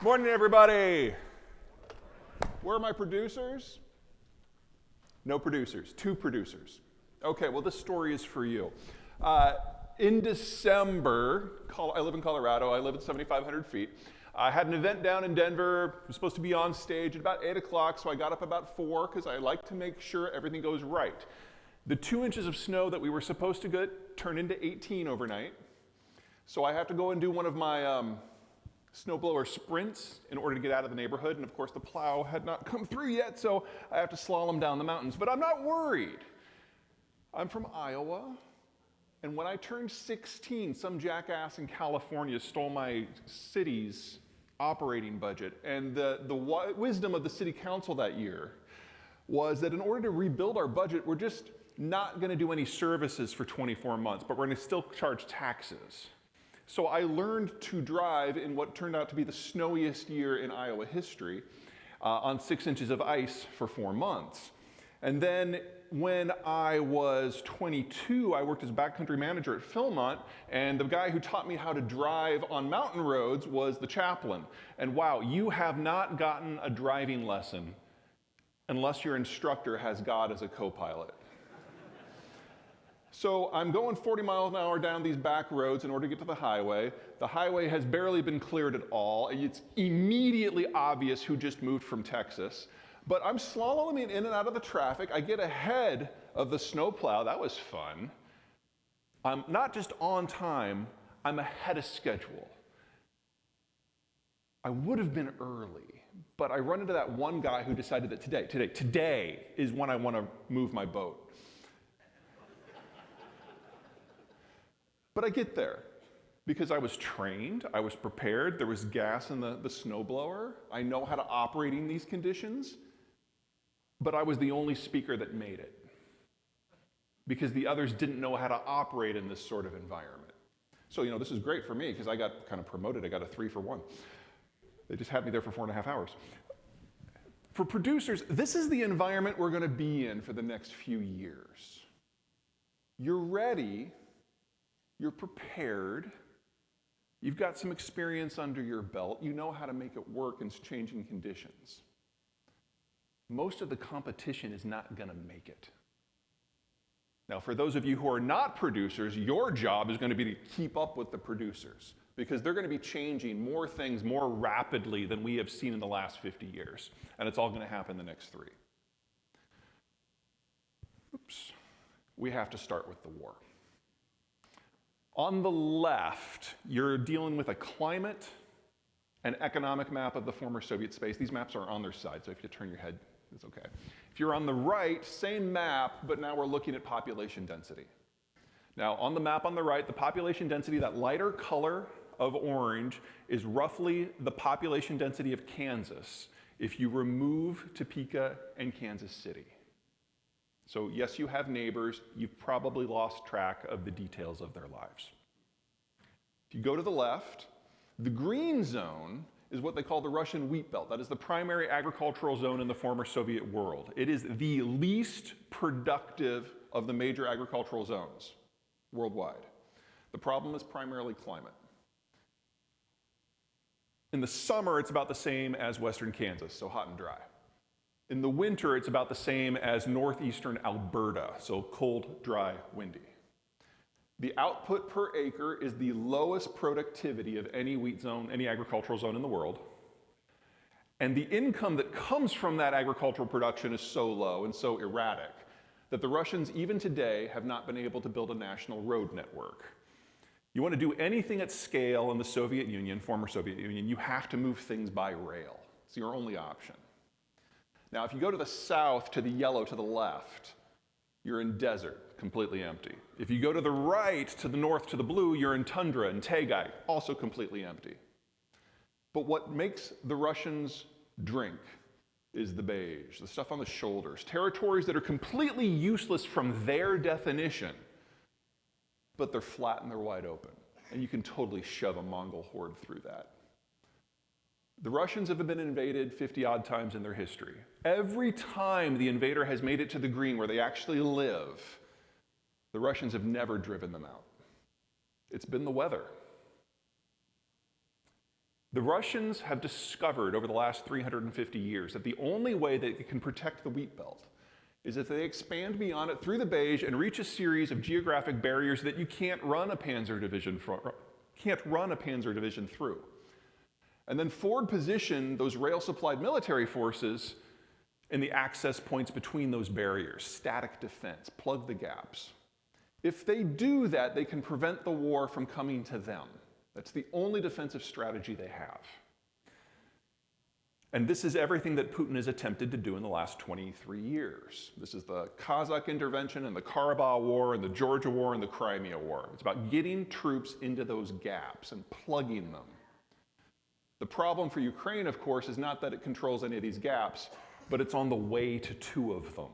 Morning, everybody. Where are my producers? No producers, 2 producers. Okay, well, this story is for you. In December, I live in Colorado, I live at 7,500 feet. I had an event down in Denver, I was supposed to be on stage at about 8 o'clock, so I got up about 4 because I like to make sure everything goes right. The 2 inches of snow that we were supposed to get turned into 18 overnight, so I have to go and do one of my snowblower sprints in order to get out of the neighborhood, and of course the plow had not come through yet, so I have to slalom down the mountains, but I'm not worried. I'm from Iowa, and when I turned 16, some jackass in California stole my city's operating budget, and the wisdom of the city council that year was that in order to rebuild our budget, we're just not gonna do any services for 24 months, but we're gonna still charge taxes. So I learned to drive in what turned out to be the snowiest year in Iowa history on 6 inches of ice for 4 months. And then when I was 22, I worked as backcountry manager at Philmont, and the guy who taught me how to drive on mountain roads was the chaplain. And wow, you have not gotten a driving lesson unless your instructor has God as a co-pilot. So I'm going 40 miles an hour down these back roads in order to get to the highway. The highway has barely been cleared at all. It's immediately obvious who just moved from Texas. But I'm slaloming in and out of the traffic. I get ahead of the snowplow. That was fun. I'm not just on time, I'm ahead of schedule. I would have been early, but I run into that one guy who decided that today is when I want to move my boat. But I get there because I was trained, I was prepared, there was gas in the snowblower, I know how to operate in these conditions, but I was the only speaker that made it because the others didn't know how to operate in this sort of environment. So, this is great for me because I got kind of promoted, I got a 3 for 1. They just had me there for 4.5 hours. For producers, this is the environment we're gonna be in for the next few years. You're ready, you're prepared, you've got some experience under your belt, you know how to make it work in changing conditions. Most of the competition is not gonna make it. Now, for those of you who are not producers, your job is gonna be to keep up with the producers because they're gonna be changing more things more rapidly than we have seen in the last 50 years. And it's all gonna happen in the next 3. Oops. We have to start with the war. On the left, you're dealing with a climate and economic map of the former Soviet space. These maps are on their side, so if you turn your head, it's okay. If you're on the right, same map, but now we're looking at population density. Now, on the map on the right, the population density, that lighter color of orange, is roughly the population density of Kansas if you remove Topeka and Kansas City. So yes, you have neighbors, you've probably lost track of the details of their lives. If you go to the left, the green zone is what they call the Russian wheat belt. That is the primary agricultural zone in the former Soviet world. It is the least productive of the major agricultural zones worldwide. The problem is primarily climate. In the summer, it's about the same as western Kansas, so hot and dry. In the winter, it's about the same as northeastern Alberta, so cold, dry, windy. The output per acre is the lowest productivity of any wheat zone, any agricultural zone in the world. And the income that comes from that agricultural production is so low and so erratic that the Russians, even today, have not been able to build a national road network. You want to do anything at scale in the Soviet Union, former Soviet Union, you have to move things by rail. It's your only option. Now, if you go to the south, to the yellow, to the left, you're in desert, completely empty. If you go to the right, to the north, to the blue, you're in tundra and taigai, also completely empty. But what makes the Russians drink is the beige, the stuff on the shoulders, territories that are completely useless from their definition, but they're flat and they're wide open. And you can totally shove a Mongol horde through that. The Russians have been invaded 50-odd times in their history. Every time the invader has made it to the green where they actually live, the Russians have never driven them out. It's been the weather. The Russians have discovered over the last 350 years that the only way that it can protect the wheat belt is if they expand beyond it through the beige and reach a series of geographic barriers that you can't run a panzer division through. And then forward position those rail-supplied military forces in the access points between those barriers, static defense, plug the gaps. If they do that, they can prevent the war from coming to them. That's the only defensive strategy they have. And this is everything that Putin has attempted to do in the last 23 years. This is the Kazakh intervention and the Karabakh War and the Georgia War and the Crimea War. It's about getting troops into those gaps and plugging them. The problem for Ukraine, of course, is not that it controls any of these gaps, but it's on the way to two of them.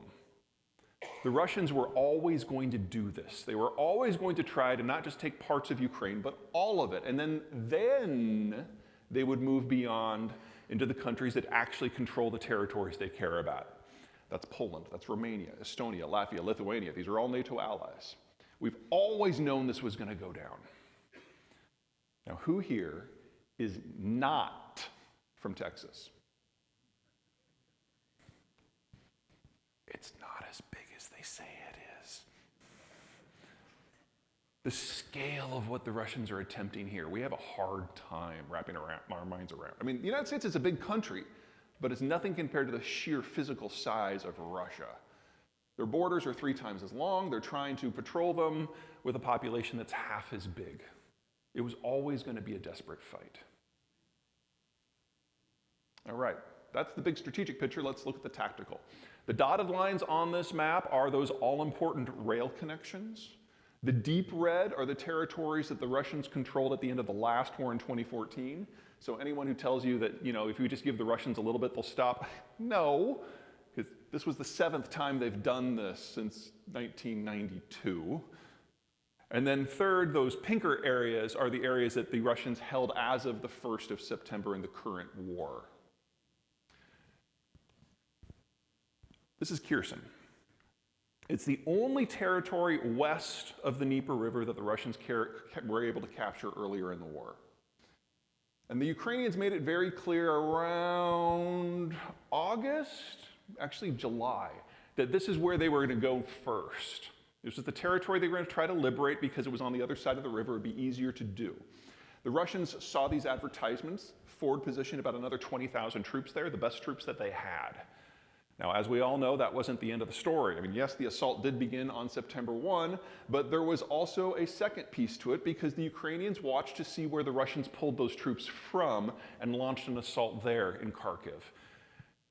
The Russians were always going to do this. They were always going to try to not just take parts of Ukraine, but all of it. And then they would move beyond into the countries that actually control the territories they care about. That's Poland, that's Romania, Estonia, Latvia, Lithuania. These are all NATO allies. We've always known this was going to go down. Now, who here is not from Texas? It's not as big as they say it is. The scale of what the Russians are attempting here, we have a hard time wrapping our minds around. I mean, the United States is a big country, but it's nothing compared to the sheer physical size of Russia. Their borders are 3 times as long. They're trying to patrol them with a population that's half as big. It was always going to be a desperate fight. All right, that's the big strategic picture. Let's look at the tactical. The dotted lines on this map are those all-important rail connections. The deep red are the territories that the Russians controlled at the end of the last war in 2014. So anyone who tells you that, if you just give the Russians a little bit, they'll stop, no, because this was the 7th time they've done this since 1992. And then third, those pinker areas are the areas that the Russians held as of the 1st of September in the current war. This is Kherson. It's the only territory west of the Dnieper River that the Russians were able to capture earlier in the war. And the Ukrainians made it very clear around August, actually July, that this is where they were going to go first. This was the territory they were going to try to liberate because it was on the other side of the river. It would be easier to do. The Russians saw these advertisements, forward positioned about another 20,000 troops there, the best troops that they had. Now, as we all know, that wasn't the end of the story. I mean, yes, the assault did begin on September 1, but there was also a second piece to it because the Ukrainians watched to see where the Russians pulled those troops from and launched an assault there in Kharkiv.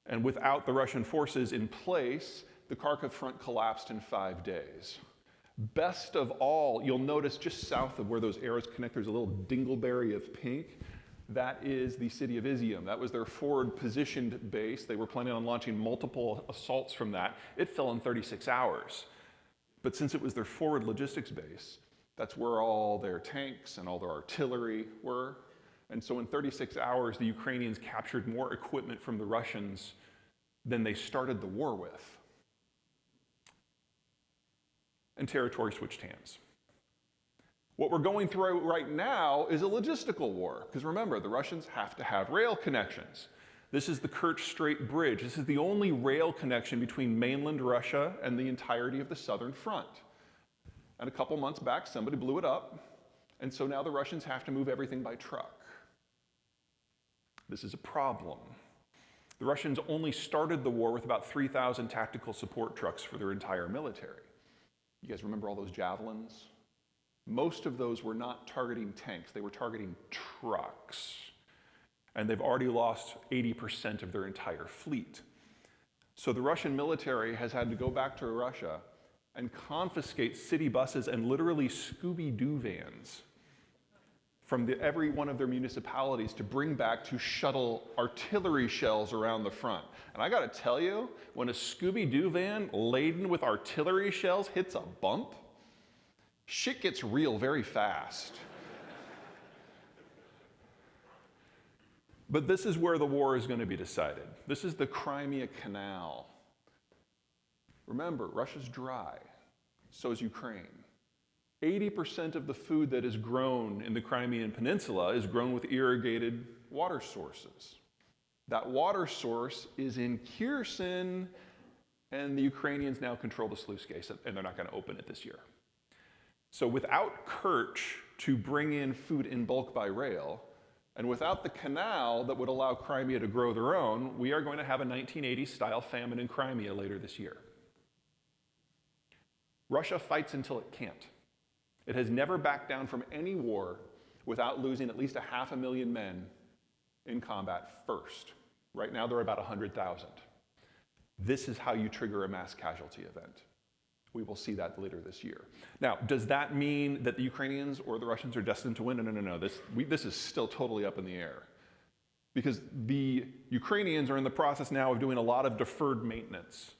And without the Russian forces in place, the Kharkiv front collapsed in 5 days. Best of all, you'll notice just south of where those arrows connect, there's a little dingleberry of pink. That is the city of Izium. That was their forward positioned base. They were planning on launching multiple assaults from that. It fell in 36 hours. But since it was their forward logistics base, that's where all their tanks and all their artillery were. And so in 36 hours, the Ukrainians captured more equipment from the Russians than they started the war with. And territory switched hands. What we're going through right now is a logistical war, because remember, the Russians have to have rail connections. This is the Kerch Strait Bridge. This is the only rail connection between mainland Russia and the entirety of the southern front. And a couple months back, somebody blew it up, and so now the Russians have to move everything by truck. This is a problem. The Russians only started the war with about 3,000 tactical support trucks for their entire military. You guys remember all those javelins? Most of those were not targeting tanks, they were targeting trucks. And they've already lost 80% of their entire fleet. So the Russian military has had to go back to Russia and confiscate city buses and literally Scooby-Doo vans from every one of their municipalities to bring back to shuttle artillery shells around the front. And I gotta tell you, when a Scooby-Doo van laden with artillery shells hits a bump, shit gets real very fast. But this is where the war is going to be decided. This is the Crimea Canal. Remember, Russia's dry, so is Ukraine. 80% of the food that is grown in the Crimean Peninsula is grown with irrigated water sources. That water source is in Kherson, and the Ukrainians now control the sluice gates, and they're not going to open it this year. So without Kerch to bring in food in bulk by rail, and without the canal that would allow Crimea to grow their own, we are going to have a 1980s-style famine in Crimea later this year. Russia fights until it can't. It has never backed down from any war without losing at least 500,000 men in combat first. Right now, they're about 100,000. This is how you trigger a mass casualty event. We will see that later this year. Now, does that mean that the Ukrainians or the Russians are destined to win? No. This is still totally up in the air. Because the Ukrainians are in the process now of doing a lot of deferred maintenance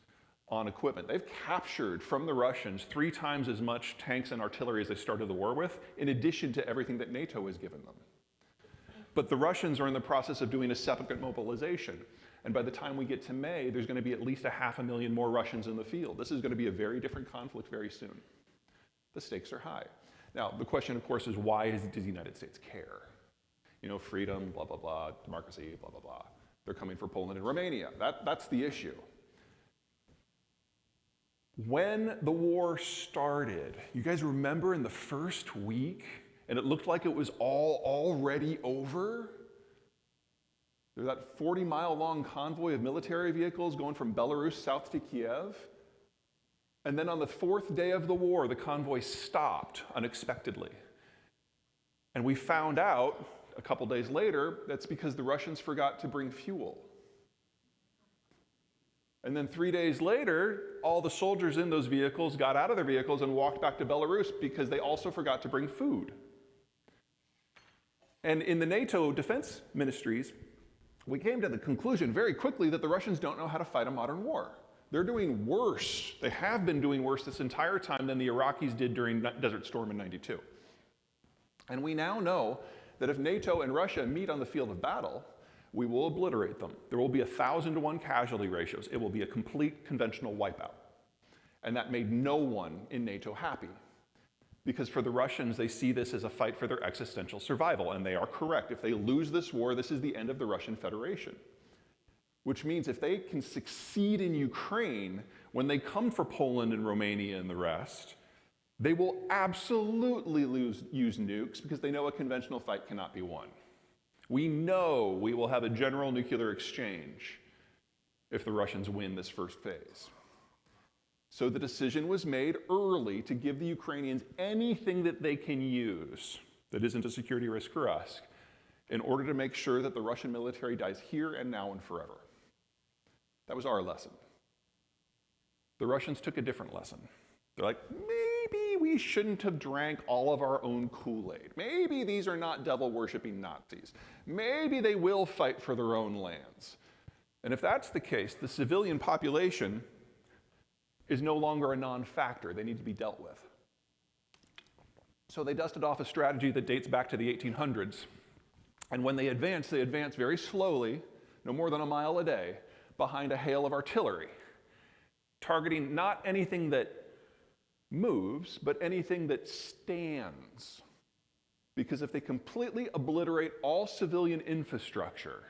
on equipment. They've captured from the Russians 3 times as much tanks and artillery as they started the war with, in addition to everything that NATO has given them. But the Russians are in the process of doing a second mobilization. And by the time we get to May, there's going to be at least 500,000 more Russians in the field. This is going to be a very different conflict very soon. The stakes are high. Now, the question, of course, is why does the United States care? You know, freedom, blah, blah, blah, democracy, blah, blah, blah. They're coming for Poland and Romania. That's the issue. When the war started, you guys remember in the first week, and it looked like it was all already over? There's that 40-mile-long convoy of military vehicles going from Belarus south to Kiev. And then on the 4th day of the war, the convoy stopped unexpectedly. And we found out a couple days later that's because the Russians forgot to bring fuel. And then 3 days later, all the soldiers in those vehicles got out of their vehicles and walked back to Belarus because they also forgot to bring food. And in the NATO defense ministries, we came to the conclusion very quickly that the Russians don't know how to fight a modern war. They're doing worse. They have been doing worse this entire time than the Iraqis did during Desert Storm in '92. And we now know that if NATO and Russia meet on the field of battle, we will obliterate them. There will be 1,000-to-1 casualty ratios. It will be a complete conventional wipeout. And that made no one in NATO happy. Because for the Russians, they see this as a fight for their existential survival, and they are correct. If they lose this war, this is the end of the Russian Federation. Which means if they can succeed in Ukraine, when they come for Poland and Romania and the rest, they will absolutely use nukes because they know a conventional fight cannot be won. We know we will have a general nuclear exchange if the Russians win this first phase. So the decision was made early to give the Ukrainians anything that they can use that isn't a security risk for us in order to make sure that the Russian military dies here and now and forever. That was our lesson. The Russians took a different lesson. They're like, maybe we shouldn't have drank all of our own Kool-Aid. Maybe these are not devil-worshipping Nazis. Maybe they will fight for their own lands. And if that's the case, the civilian population is no longer a non-factor. They need to be dealt with. So they dusted off a strategy that dates back to the 1800s. And when they advance very slowly, no more than a mile a day, behind a hail of artillery, targeting not anything that moves, but anything that stands. Because if they completely obliterate all civilian infrastructure,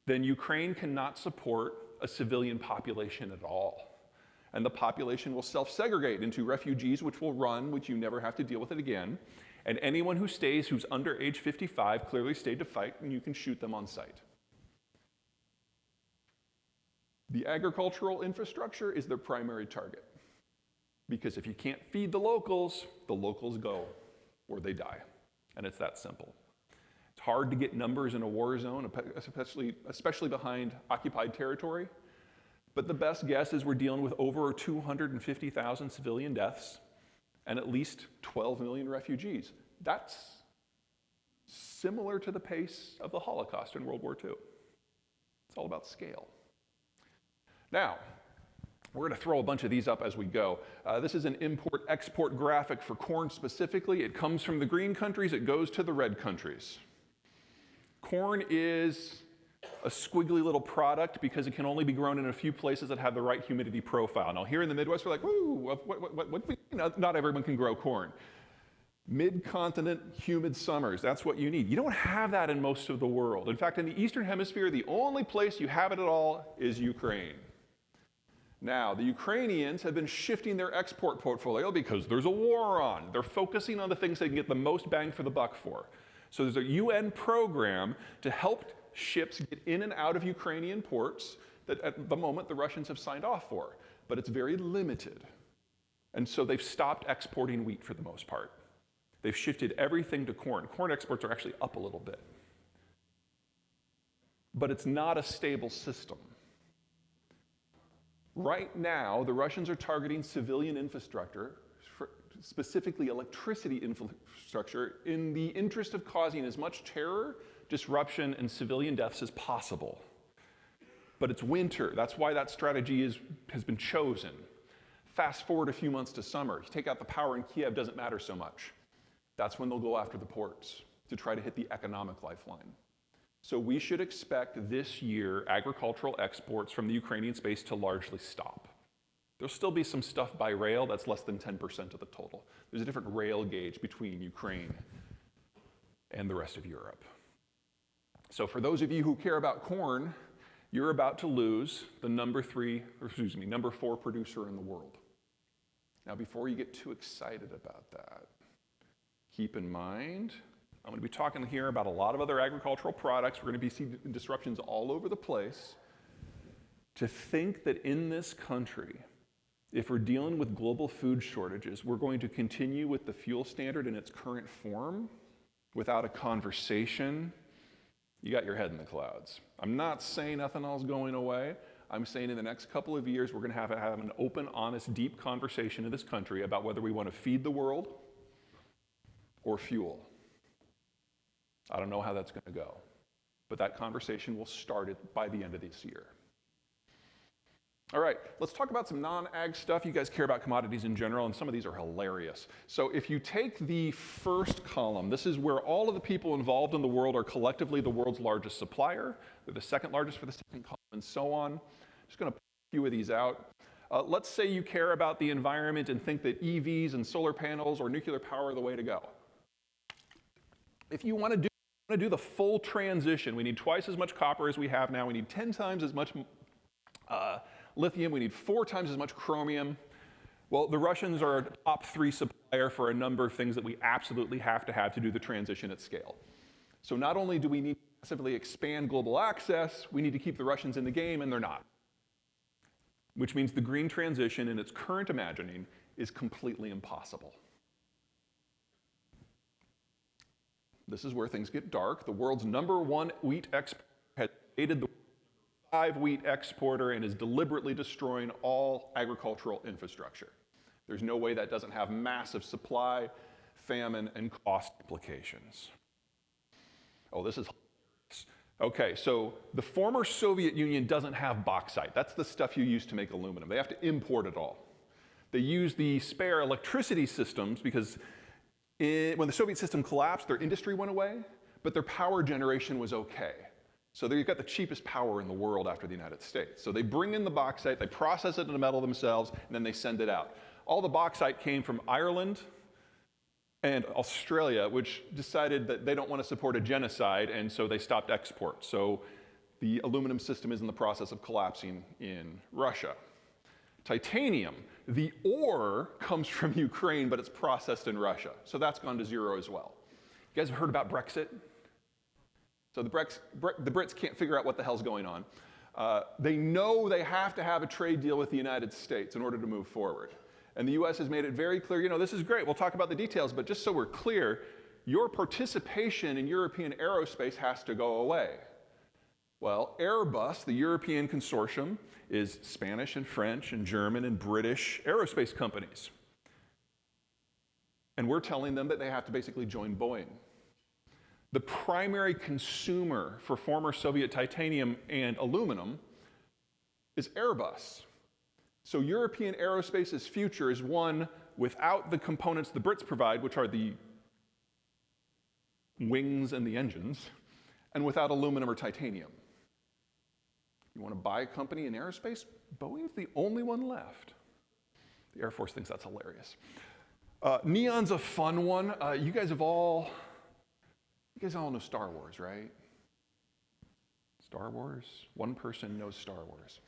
then Ukraine cannot support a civilian population at all. And the population will self-segregate into refugees, which will run, which you never have to deal with it again. And anyone who stays who's under age 55 clearly stayed to fight, and you can shoot them on sight. The agricultural infrastructure is their primary target. Because if you can't feed the locals go, or they die. And it's that simple. It's hard to get numbers in a war zone, especially behind occupied territory. But the best guess is we're dealing with over 250,000 civilian deaths and at least 12 million refugees. That's similar to the pace of the Holocaust in World War II. It's all about scale. Now, we're going to throw a bunch of these up as we go. This is an import-export graphic for corn specifically. It comes from the green countries, it goes to the red countries. Corn is a squiggly little product because it can only be grown in a few places that have the right humidity profile. Now here in the Midwest, we're like, woo, not everyone can grow corn. Mid-continent humid summers, that's what you need. You don't have that in most of the world. In fact, in the Eastern Hemisphere, the only place you have it at all is Ukraine. Now, the Ukrainians have been shifting their export portfolio because there's a war on. They're focusing on the things they can get the most bang for the buck for. So there's a UN program to help ships get in and out of Ukrainian ports that at the moment the Russians have signed off for, but it's very limited. And so they've stopped exporting wheat for the most part. They've shifted everything to corn. Corn exports are actually up a little bit. But it's not a stable system. Right now, the Russians are targeting civilian infrastructure, specifically electricity infrastructure, in the interest of causing as much terror, disruption, and civilian deaths as possible. But it's winter. That's why that strategy has been chosen. Fast forward a few months to summer. You take out the power in Kiev, doesn't matter so much. That's when they'll go after the ports to try to hit the economic lifeline. So we should expect this year agricultural exports from the Ukrainian space to largely stop. There'll still be some stuff by rail, that's less than 10% of the total. There's a different rail gauge between Ukraine and the rest of Europe. So for those of you who care about corn, you're about to lose the number 4 producer in the world. Now, before you get too excited about that, keep in mind, I'm going to be talking here about a lot of other agricultural products. We're going to be seeing disruptions all over the place. To think that in this country, if we're dealing with global food shortages, we're going to continue with the fuel standard in its current form without a conversation, you got your head in the clouds. I'm not saying ethanol is going away. I'm saying in the next couple of years, we're going to have an open, honest, deep conversation in this country about whether we want to feed the world or fuel. I don't know how that's going to go, but that conversation will start by the end of this year. All right, let's talk about some non-ag stuff. You guys care about commodities in general, and some of these are hilarious. So if you take the first column, this is where all of the people involved in the world are collectively the world's largest supplier. They're the second largest for the second column, and so on. Just going to pull a few of these out. Let's say you care about the environment and think that EVs and solar panels or nuclear power are the way to go. If you want to do the full transition, we need twice as much copper as we have now. We need 10 times as much lithium. We need 4 times as much chromium. Well, the Russians are a top 3 supplier for a number of things that we absolutely have to do the transition at scale. So not only do we need to massively expand global access, we need to keep the Russians in the game, and they're not. Which means the green transition in its current imagining is completely impossible. This is where things get dark. The world's #1 wheat exporter has invaded the 5 wheat exporter and is deliberately destroying all agricultural infrastructure. There's no way that doesn't have massive supply, famine, and cost implications. Oh, this is hilarious. Okay, so the former Soviet Union doesn't have bauxite. That's the stuff you use to make aluminum. They have to import it all. They use the spare electricity systems because when the Soviet system collapsed, their industry went away, but their power generation was okay. So they've got the cheapest power in the world after the United States. So they bring in the bauxite, they process it into metal themselves, and then they send it out. All the bauxite came from Ireland and Australia, which decided that they don't want to support a genocide, and so they stopped export. So the aluminum system is in the process of collapsing in Russia. Titanium, the ore comes from Ukraine, but it's processed in Russia. So that's gone to zero as well. You guys have heard about Brexit? So the Brits can't figure out what the hell's going on. They know they have to have a trade deal with the United States in order to move forward. And the US has made it very clear, you know, this is great, we'll talk about the details, but just so we're clear, your participation in European aerospace has to go away. Well, Airbus, the European consortium, is Spanish and French and German and British aerospace companies. And we're telling them that they have to basically join Boeing. The primary consumer for former Soviet titanium and aluminum is Airbus. So European aerospace's future is one without the components the Brits provide, which are the wings and the engines, and without aluminum or titanium. You want to buy a company in aerospace? Boeing's the only one left. The Air Force thinks that's hilarious. Neon's a fun one. You guys all know Star Wars, right? Star Wars? One person knows Star Wars.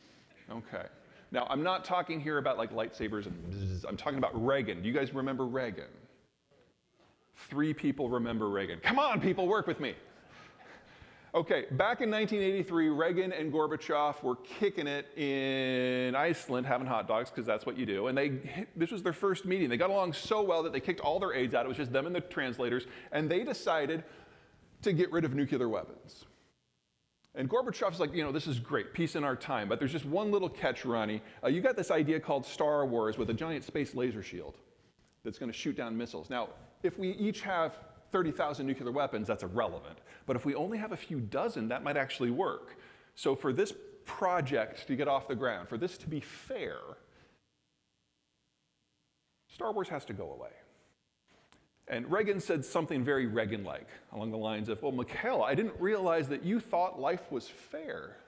Okay. Now, I'm not talking here about like lightsabers and bzzz. I'm talking about Reagan. Do you guys remember Reagan? 3 people remember Reagan. Come on, people, work with me. Okay, back in 1983, Reagan and Gorbachev were kicking it in Iceland, having hot dogs, because that's what you do. And this was their first meeting. They got along so well that they kicked all their aides out. It was just them and the translators. And they decided to get rid of nuclear weapons. And Gorbachev's like, this is great, peace in our time. But there's just one little catch, Ronnie. You got this idea called Star Wars with a giant space laser shield that's going to shoot down missiles. Now, if we each have 30,000 nuclear weapons, that's irrelevant. But if we only have a few dozen, that might actually work. So for this project to get off the ground, for this to be fair, Star Wars has to go away. And Reagan said something very Reagan-like, along the lines of, well, Mikhail, I didn't realize that you thought life was fair.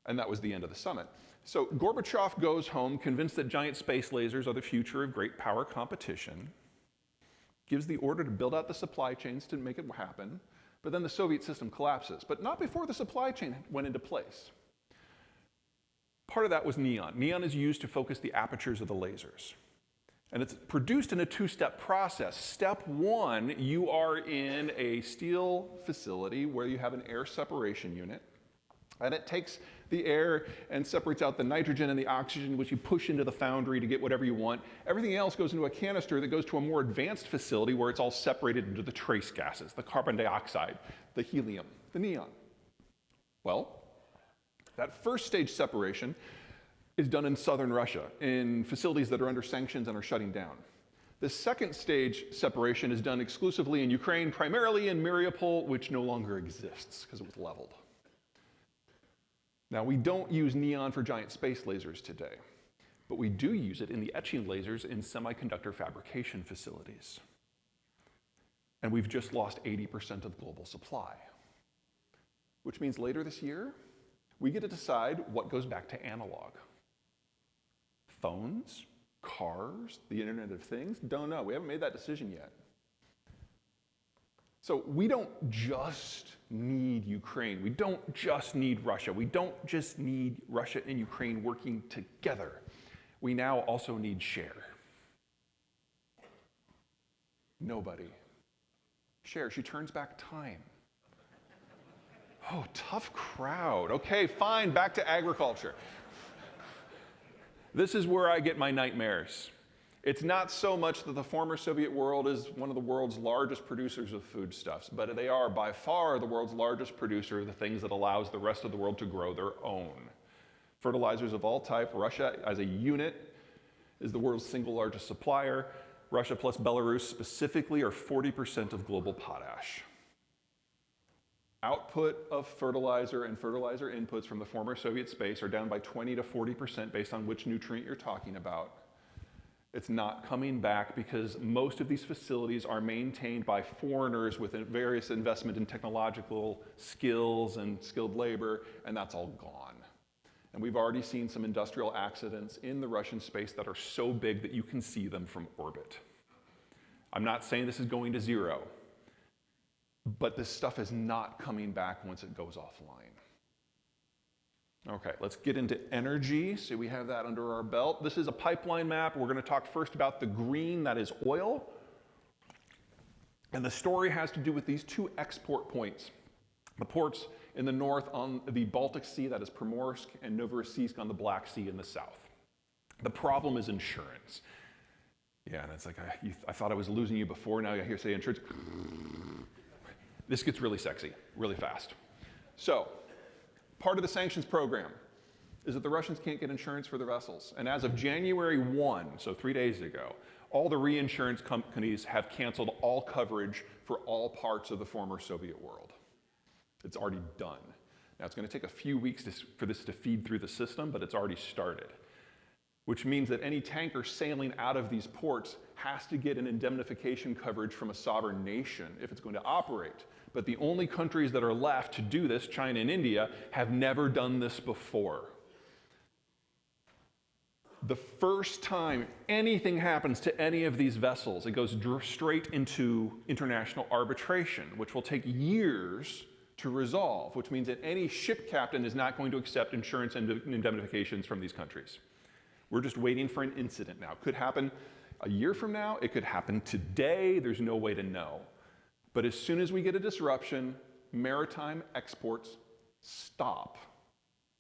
And that was the end of the summit. So Gorbachev goes home, convinced that giant space lasers are the future of great power competition, gives the order to build out the supply chains to make it happen, but then the Soviet system collapses. But not before the supply chain went into place. Part of that was neon. Neon is used to focus the apertures of the lasers. And it's produced in a 2-step process. Step 1, you are in a steel facility where you have an air separation unit. And it takes the air and separates out the nitrogen and the oxygen, which you push into the foundry to get whatever you want. Everything else goes into a canister that goes to a more advanced facility where it's all separated into the trace gases, the carbon dioxide, the helium, the neon. Well, that first stage separation is done in southern Russia, in facilities that are under sanctions and are shutting down. The second stage separation is done exclusively in Ukraine, primarily in Mariupol, which no longer exists because it was leveled. Now, we don't use neon for giant space lasers today, but we do use it in the etching lasers in semiconductor fabrication facilities. And we've just lost 80% of global supply, which means later this year, we get to decide what goes back to analog. Phones, cars, the Internet of Things? Don't know. We haven't made that decision yet. So we don't just need Ukraine. We don't just need Russia. We don't just need Russia and Ukraine working together. We now also need share. Nobody. Share, she turns back time. Oh, tough crowd. Okay, fine, back to agriculture. This is where I get my nightmares. It's not so much that the former Soviet world is one of the world's largest producers of foodstuffs, but they are by far the world's largest producer of the things that allows the rest of the world to grow their own. Fertilizers of all type. Russia as a unit is the world's single largest supplier. Russia plus Belarus specifically are 40% of global potash. Output of fertilizer and fertilizer inputs from the former Soviet space are down by 20 to 40% based on which nutrient you're talking about. It's not coming back because most of these facilities are maintained by foreigners with various investment in technological skills and skilled labor, and that's all gone. And we've already seen some industrial accidents in the Russian space that are so big that you can see them from orbit. I'm not saying this is going to zero, but this stuff is not coming back once it goes offline. Okay, let's get into energy. So we have that under our belt. This is a pipeline map. We're going to talk first about the green, that is oil. And the story has to do with these 2 export points. The ports in the north on the Baltic Sea, that is Primorsk, and Novorossiysk on the Black Sea in the south. The problem is insurance. Yeah, and it's like, I thought I was losing you before, now I hear say insurance. This gets really sexy, really fast. So, part of the sanctions program is that the Russians can't get insurance for their vessels. And as of January 1, so 3 days ago, all the reinsurance companies have canceled all coverage for all parts of the former Soviet world. It's already done. Now, it's going to take a few weeks for this to feed through the system, but it's already started. Which means that any tanker sailing out of these ports has to get an indemnification coverage from a sovereign nation if it's going to operate. But the only countries that are left to do this, China and India, have never done this before. The first time anything happens to any of these vessels, it goes straight into international arbitration, which will take years to resolve, which means that any ship captain is not going to accept insurance and indemnifications from these countries. We're just waiting for an incident now. It could happen a year from now, it could happen today, there's no way to know. But as soon as we get a disruption, maritime exports stop.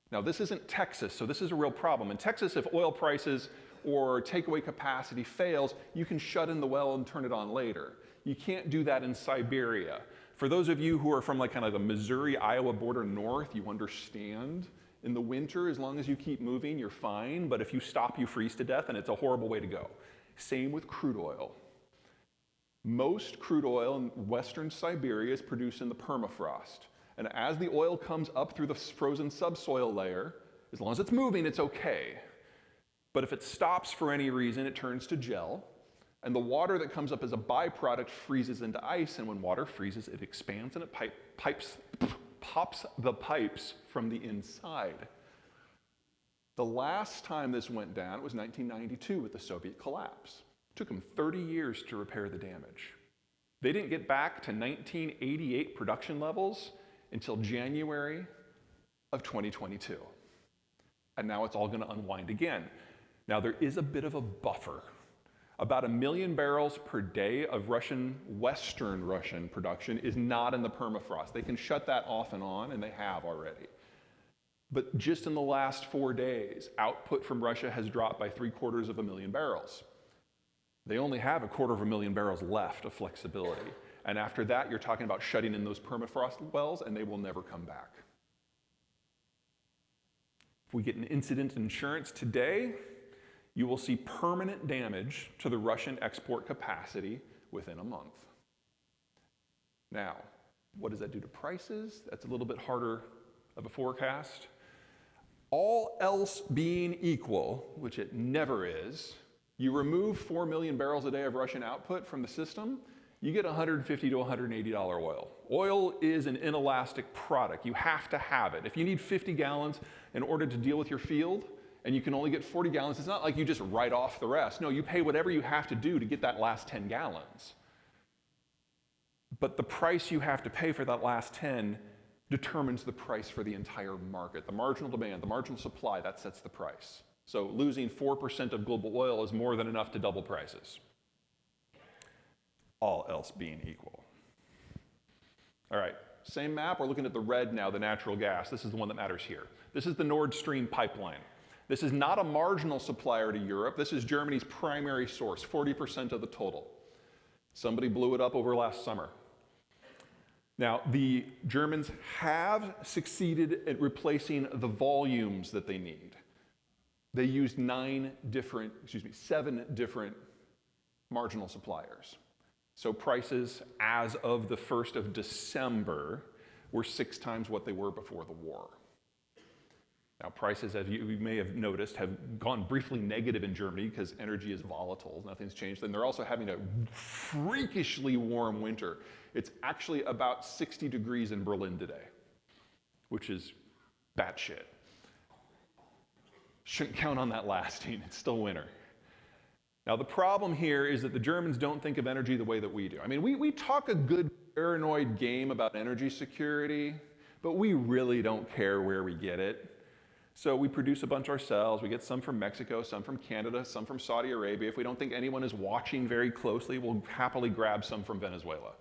Now, this isn't Texas, so this is a real problem. In Texas, if oil prices or takeaway capacity fails, you can shut in the well and turn it on later. You can't do that in Siberia. For those of you who are from like kind of the Missouri-Iowa border north, you understand. In the winter, as long as you keep moving, you're fine, but if you stop, you freeze to death, and it's a horrible way to go. Same with crude oil. Most crude oil in western Siberia is produced in the permafrost. And as the oil comes up through the frozen subsoil layer, as long as it's moving, it's okay. But if it stops for any reason, it turns to gel, and the water that comes up as a byproduct freezes into ice, and when water freezes, it expands and it pops the pipes from the inside. The last time this went down was 1992 with the Soviet collapse. It took them 30 years to repair the damage. They didn't get back to 1988 production levels until January of 2022. And now it's all going to unwind again. Now there is a bit of a buffer. About 1 million barrels per day of Western Russian production is not in the permafrost. They can shut that off and on, and they have already. But just in the last 4 days, output from Russia has dropped by 750,000 barrels. They only have 250,000 barrels left of flexibility. And after that, you're talking about shutting in those permafrost wells, and they will never come back. If we get an incident insurance today, you will see permanent damage to the Russian export capacity within a month. Now, what does that do to prices? That's a little bit harder of a forecast. All else being equal, which it never is, you remove 4 million barrels a day of Russian output from the system, you get $150 to $180 oil. Oil is an inelastic product. You have to have it. If you need 50 gallons in order to deal with your field, and you can only get 40 gallons, it's not like you just write off the rest. No, you pay whatever you have to do to get that last 10 gallons. But the price you have to pay for that last 10 determines the price for the entire market. The marginal demand, the marginal supply, that sets the price. So losing 4% of global oil is more than enough to double prices. All else being equal. All right, same map, we're looking at the red now, the natural gas. This is the one that matters here. This is the Nord Stream pipeline. This is not a marginal supplier to Europe. This is Germany's primary source, 40% of the total. Somebody blew it up over last summer. Now, the Germans have succeeded at replacing the volumes that they need. They used 7 different marginal suppliers. So prices as of the 1st of December were 6 times what they were before the war. Now prices, as you may have noticed, have gone briefly negative in Germany because energy is volatile, nothing's changed. And they're also having a freakishly warm winter. It's actually about 60 degrees in Berlin today, which is batshit. Shouldn't count on that lasting, it's still winter. Now the problem here is that the Germans don't think of energy the way that we do. I mean, we talk a good paranoid game about energy security, but we really don't care where we get it. So we produce a bunch ourselves. We get some from Mexico, some from Canada, some from Saudi Arabia. If we don't think anyone is watching very closely, we'll happily grab some from Venezuela.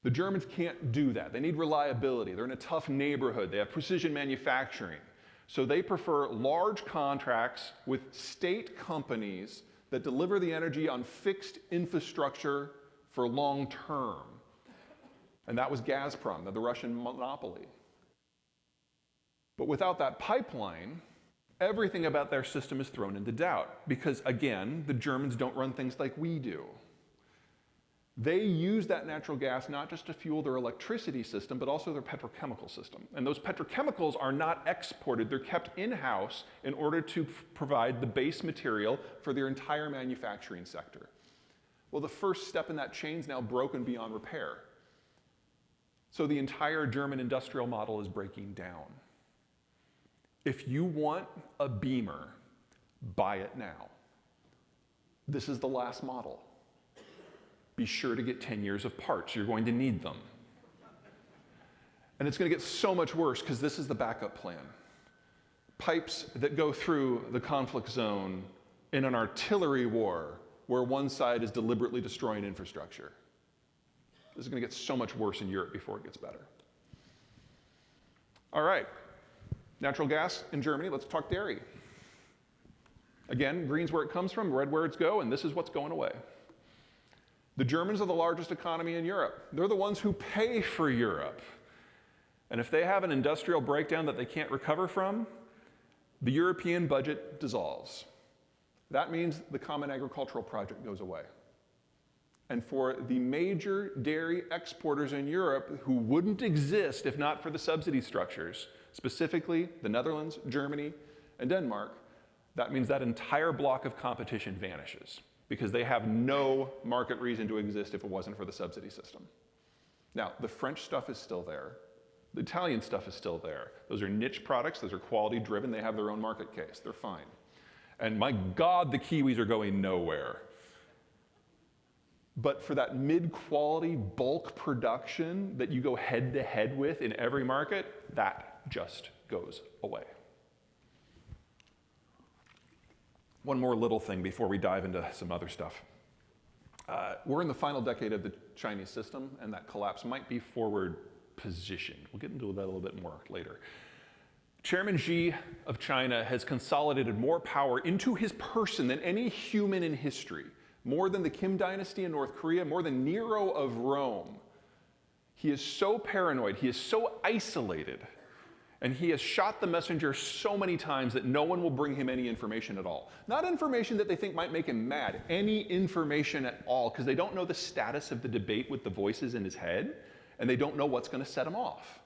The Germans can't do that. They need reliability. They're in a tough neighborhood. They have precision manufacturing. So they prefer large contracts with state companies that deliver the energy on fixed infrastructure for long term. And that was Gazprom, the Russian monopoly. But without that pipeline, everything about their system is thrown into doubt because, again, the Germans don't run things like we do. They use that natural gas not just to fuel their electricity system, but also their petrochemical system. And those petrochemicals are not exported. They're kept in-house in order to provide the base material for their entire manufacturing sector. Well, the first step in that chain is now broken beyond repair. So the entire German industrial model is breaking down. If you want a Beamer, Buy it now. This is the last model. Be sure to get 10 years of parts. You're going to need them. And it's going to get so much worse because this is the backup plan. Pipes that go through the conflict zone in an artillery war where one side is deliberately destroying infrastructure. This is going to get so much worse in Europe before it gets better. All right, natural gas in Germany. Let's talk dairy. Again, green's where it comes from, red where it's go, and this is what's going away. The Germans are the largest economy in Europe. They're the ones who pay for Europe. And if they have an industrial breakdown that they can't recover from, the European budget dissolves. That means the Common Agricultural Project goes away. And for the major dairy exporters in Europe who wouldn't exist if not for the subsidy structures, specifically the Netherlands, Germany, and Denmark, that means that entire block of competition vanishes because they have no market reason to exist if it wasn't for the subsidy system. Now, the French stuff is still there. The Italian stuff is still there. Those are niche products. Those are quality driven. They have their own market case. They're fine. And my God, the Kiwis are going nowhere. But for that mid-quality bulk production that you go head-to-head with in every market, that just goes away. One more little thing before we dive into some other stuff. We're in the final decade of the Chinese system, and that collapse might be forward positioned. We'll get into that a little bit more later. Chairman Xi of China has consolidated more power into his person than any human in history, more than the Kim dynasty in North Korea, more than Nero of Rome. He is so paranoid, he is so isolated, and he has shot the messenger so many times that no one will bring him any information at all. Not information that they think might make him mad, any information at all, because they don't know the status of the debate with the voices in his head, and they don't know what's going to set him off.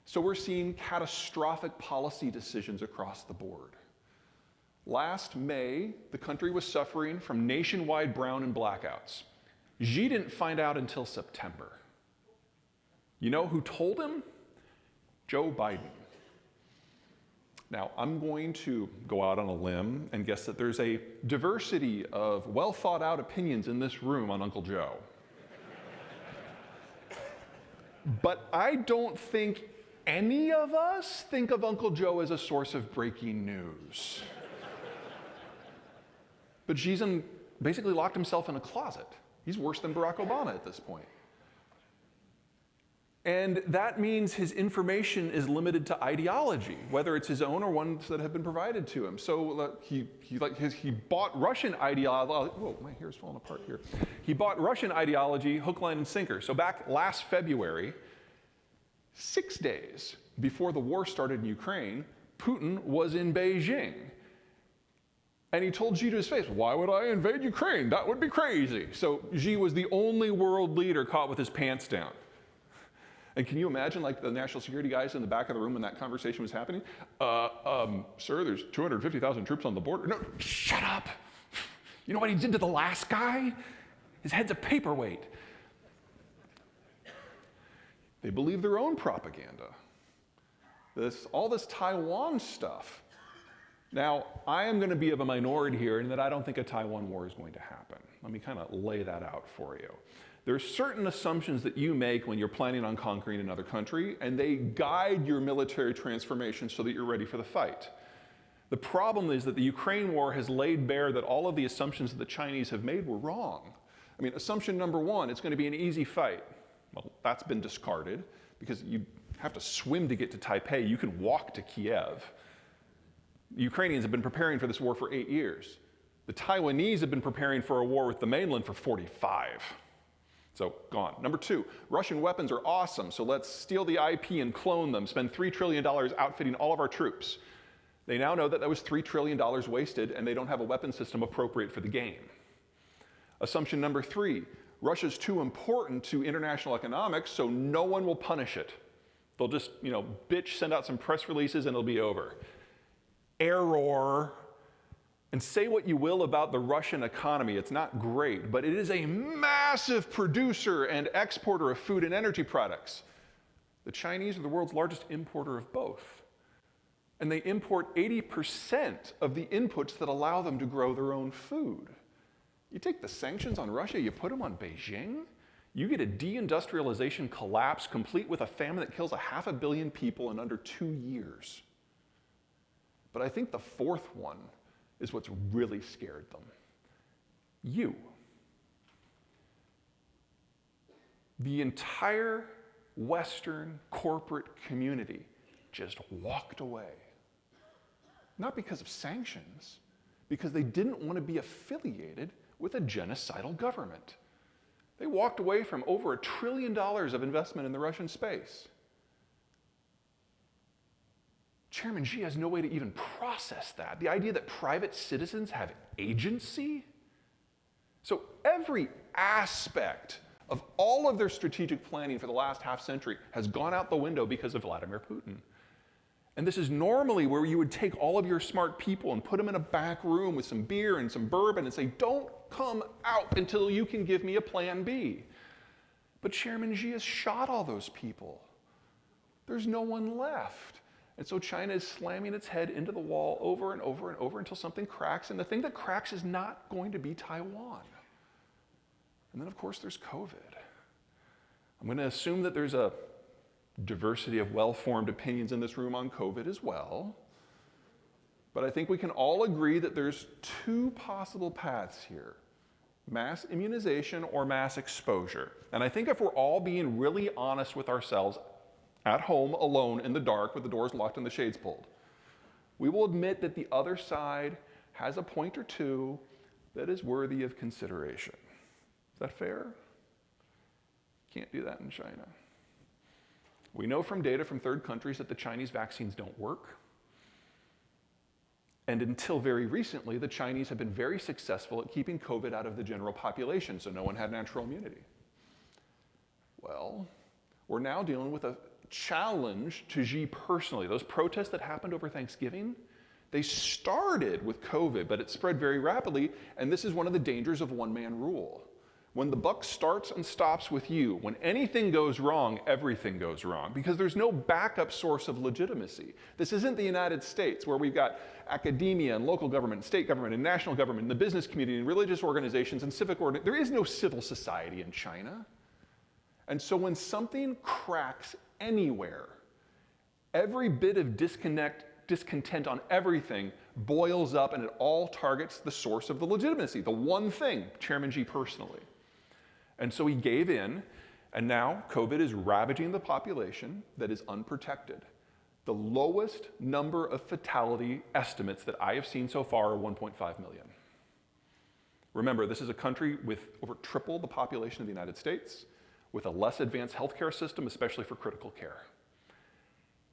So we're seeing catastrophic policy decisions across the board. Last May, the country was suffering from nationwide brown and blackouts. Xi didn't find out until September. You know who told him? Joe Biden. Now, I'm going to go out on a limb and guess that there's a diversity of well thought out opinions in this room on Uncle Joe. But I don't think any of us think of Uncle Joe as a source of breaking news. But Xi's basically locked himself in a closet. He's worse than Barack Obama at this point. And that means his information is limited to ideology, whether it's his own or ones that have been provided to him. So he bought Russian ideology. Whoa, my hair's falling apart here. He bought Russian ideology hook, line, and sinker. So back last February, 6 days before the war started in Ukraine, Putin was in Beijing. And he told Xi to his face, why would I invade Ukraine? That would be crazy. So Xi was the only world leader caught with his pants down. And can you imagine like the national security guys in the back of the room when that conversation was happening? Sir, there's 250,000 troops on the border. No, shut up. You know what he did to the last guy? His head's a paperweight. They believe their own propaganda. All this Taiwan stuff. Now, I am going to be of a minority here in that I don't think a Taiwan war is going to happen. Let me kind of lay that out for you. There are certain assumptions that you make when you're planning on conquering another country, and they guide your military transformation so that you're ready for the fight. The problem is that the Ukraine war has laid bare that all of the assumptions that the Chinese have made were wrong. I mean, assumption number one, it's going to be an easy fight. Well, that's been discarded because you have to swim to get to Taipei. You can walk to Kiev. The Ukrainians have been preparing for this war for 8 years. The Taiwanese have been preparing for a war with the mainland for 45. So, gone. Number two, Russian weapons are awesome, so let's steal the IP and clone them, spend $3 trillion outfitting all of our troops. They now know that that was $3 trillion wasted, and they don't have a weapon system appropriate for the game. Assumption number three, Russia's too important to international economics, so no one will punish it. They'll just, bitch, send out some press releases, and it'll be over. Error. And say what you will about the Russian economy, it's not great, but it is a massive producer and exporter of food and energy products. The Chinese are the world's largest importer of both. And they import 80% of the inputs that allow them to grow their own food. You take the sanctions on Russia, you put them on Beijing, you get a deindustrialization collapse complete with a famine that kills 500 million people in under 2 years. But I think the fourth one is what's really scared them. You. The entire Western corporate community just walked away. Not because of sanctions, because they didn't want to be affiliated with a genocidal government. They walked away from over $1 trillion of investment in the Russian space. Chairman Xi has no way to even process that. The idea that private citizens have agency. So every aspect of all of their strategic planning for the last half century has gone out the window because of Vladimir Putin. And this is normally where you would take all of your smart people and put them in a back room with some beer and some bourbon and say, don't come out until you can give me a plan B. But Chairman Xi has shot all those people. There's no one left. And so China is slamming its head into the wall over and over and over until something cracks. And the thing that cracks is not going to be Taiwan. And then, of course, there's COVID. I'm going to assume that there's a diversity of well-formed opinions in this room on COVID as well. But I think we can all agree that there's two possible paths here: mass immunization or mass exposure. And I think if we're all being really honest with ourselves at home, alone, in the dark, with the doors locked and the shades pulled, we will admit that the other side has a point or two that is worthy of consideration. Is that fair? Can't do that in China. We know from data from third countries that the Chinese vaccines don't work. And until very recently, the Chinese have been very successful at keeping COVID out of the general population, so no one had natural immunity. Well, we're now dealing with a challenge to Xi personally. Those protests that happened over Thanksgiving, they started with COVID, but it spread very rapidly, and this is one of the dangers of one-man rule. When the buck starts and stops with you, when anything goes wrong, everything goes wrong, because there's no backup source of legitimacy. This isn't the United States, where we've got academia and local government, and state government, and national government, and the business community, and religious organizations, and civic organizations. There is no civil society in China. And so when something cracks anywhere, every bit of discontent on everything boils up, and it all targets the source of the legitimacy, the one thing, Chairman Xi personally. And so he gave in, and now COVID is ravaging the population that is unprotected. The lowest number of fatality estimates that I have seen so far are 1.5 million. Remember, this is a country with over triple the population of the United States, with a less advanced healthcare system, especially for critical care.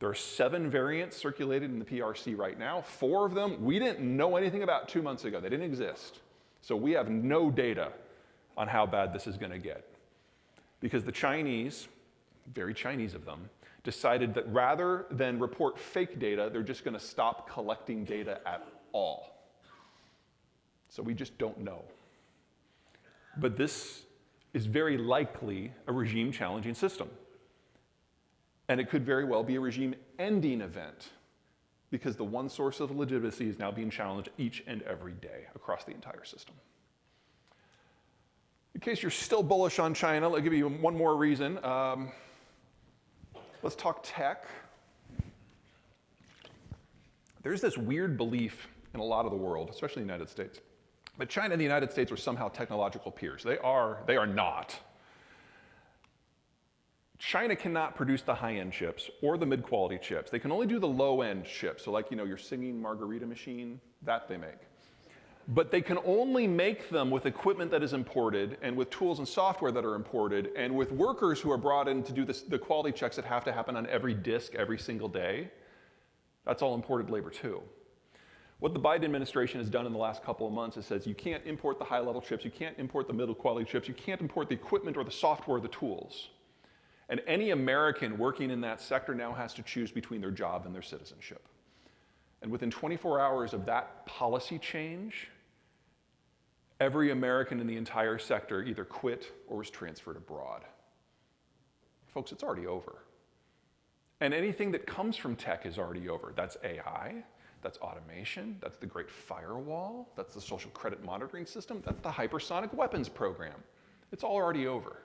There are 7 variants circulated in the PRC right now. 4 of them we didn't know anything about 2 months ago. They didn't exist. So we have no data on how bad this is going to get. Because the Chinese, very Chinese of them, decided that rather than report fake data, they're just going to stop collecting data at all. So we just don't know. But this is very likely a regime-challenging system. And it could very well be a regime-ending event, because the one source of legitimacy is now being challenged each and every day across the entire system. In case you're still bullish on China, I'll give you one more reason. Let's talk tech. There's this weird belief in a lot of the world, especially the United States, that China and the United States are somehow technological peers. They are not. China cannot produce the high-end chips or the mid-quality chips. They can only do the low-end chips. So like, your singing margarita machine, that they make. But they can only make them with equipment that is imported, and with tools and software that are imported, and with workers who are brought in to do the quality checks that have to happen on every disk every single day. That's all imported labor too. What the Biden administration has done in the last couple of months is says you can't import the high-level chips, you can't import the middle-quality chips, you can't import the equipment or the software or the tools. And any American working in that sector now has to choose between their job and their citizenship. And within 24 hours of that policy change, every American in the entire sector either quit or was transferred abroad. Folks, it's already over. And anything that comes from tech is already over. That's AI, that's automation, that's the Great Firewall, that's the social credit monitoring system, that's the hypersonic weapons program. It's all already over.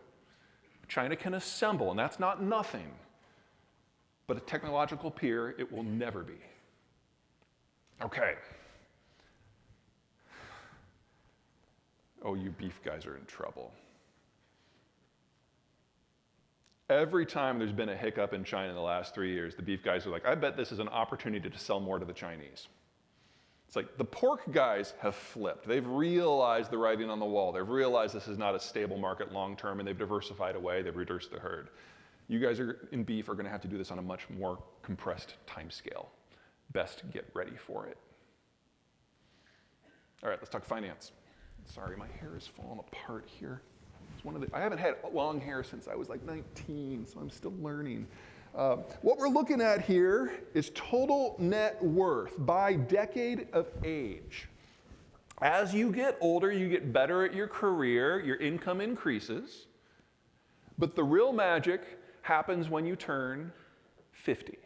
China can assemble, and that's not nothing. But a technological peer, it will never be. Okay. Oh, you beef guys are in trouble. Every time there's been a hiccup in China in the last 3 years, the beef guys are like, I bet this is an opportunity to sell more to the Chinese. It's like the pork guys have flipped. They've realized the writing on the wall. They've realized this is not a stable market long term, and they've diversified away. They've reduced the herd. You guys in beef are going to have to do this on a much more compressed time scale. Best get ready for it. All right, let's talk finance. Sorry, my hair is falling apart here. I haven't had long hair since I was like 19, so I'm still learning. What we're looking at here is total net worth by decade of age. As you get older, you get better at your career, your income increases, but the real magic happens when you turn 50.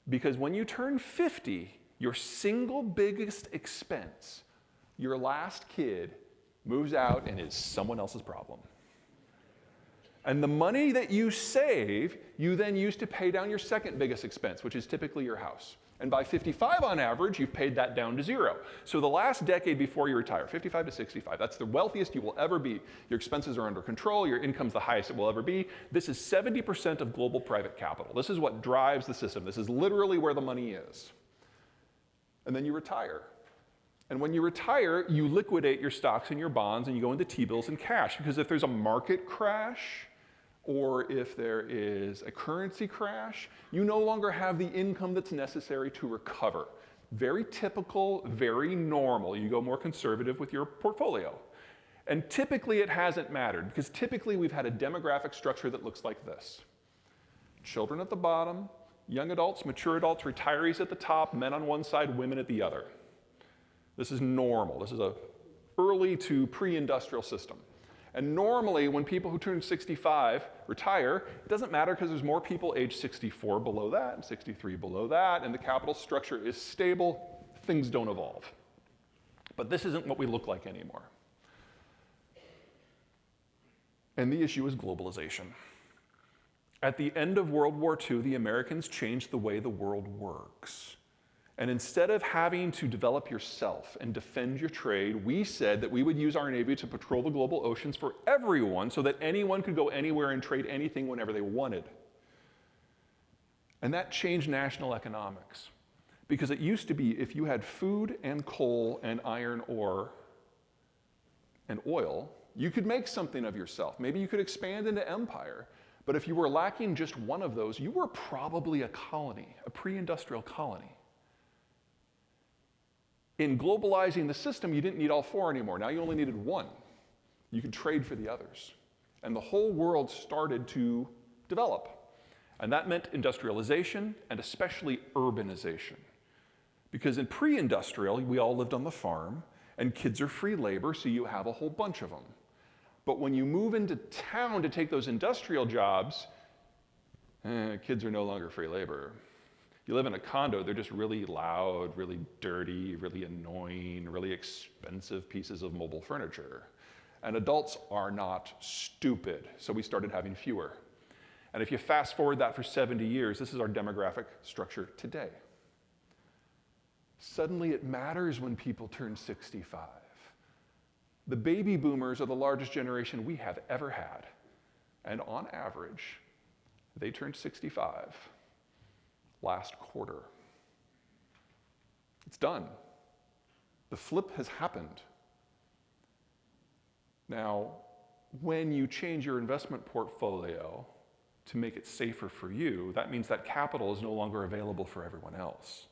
Because when you turn 50, your single biggest expense, your last kid, moves out and is someone else's problem. And the money that you save, you then use to pay down your second biggest expense, which is typically your house. And by 55 on average, you've paid that down to zero. So the last decade before you retire, 55 to 65, that's the wealthiest you will ever be. Your expenses are under control, your income's the highest it will ever be. This is 70% of global private capital. This is what drives the system. This is literally where the money is. And then you retire. And when you retire, you liquidate your stocks and your bonds and you go into T-bills and cash. Because if there's a market crash or if there is a currency crash, you no longer have the income that's necessary to recover. Very typical, very normal. You go more conservative with your portfolio. And typically it hasn't mattered because typically we've had a demographic structure that looks like this. Children at the bottom, young adults, mature adults, retirees at the top, men on one side, women at the other. This is normal. This is an early to pre-industrial system. And normally, when people who turn 65 retire, it doesn't matter because there's more people age 64 below that and 63 below that, and the capital structure is stable. Things don't evolve. But this isn't what we look like anymore. And the issue is globalization. At the end of World War II, the Americans changed the way the world works. And instead of having to develop yourself and defend your trade, we said that we would use our Navy to patrol the global oceans for everyone so that anyone could go anywhere and trade anything whenever they wanted. And that changed national economics. Because it used to be if you had food and coal and iron ore and oil, you could make something of yourself. Maybe you could expand into empire. But if you were lacking just one of those, you were probably a colony, a pre-industrial colony. In globalizing the system, you didn't need all four anymore. Now you only needed one. You could trade for the others. And the whole world started to develop. And that meant industrialization and especially urbanization. Because in pre-industrial, we all lived on the farm, and kids are free labor, so you have a whole bunch of them. But when you move into town to take those industrial jobs, kids are no longer free labor. You live in a condo, they're just really loud, really dirty, really annoying, really expensive pieces of mobile furniture. And adults are not stupid, so we started having fewer. And if you fast forward that for 70 years, this is our demographic structure today. Suddenly it matters when people turn 65. The baby boomers are the largest generation we have ever had. And on average, they turned 65 last quarter. It's done. The flip has happened. Now, when you change your investment portfolio to make it safer for you, that means that capital is no longer available for everyone else.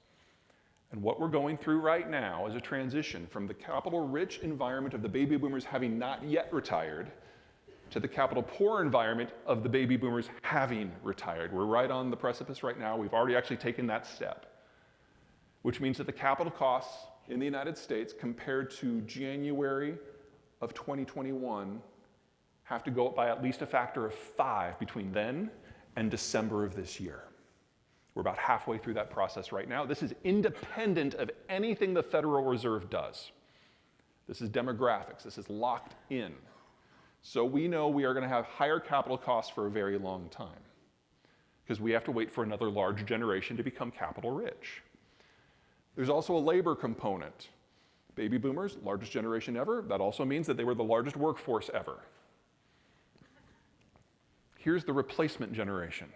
And what we're going through right now is a transition from the capital-rich environment of the baby boomers having not yet retired to the capital-poor environment of the baby boomers having retired. We're right on the precipice right now. We've already actually taken that step, which means that the capital costs in the United States compared to January of 2021 have to go up by at least a factor of 5 between then and December of this year. We're about halfway through that process right now. This is independent of anything the Federal Reserve does. This is demographics. This is locked in. So we know we are going to have higher capital costs for a very long time because we have to wait for another large generation to become capital rich. There's also a labor component. Baby boomers, largest generation ever. That also means that they were the largest workforce ever. Here's the replacement generation.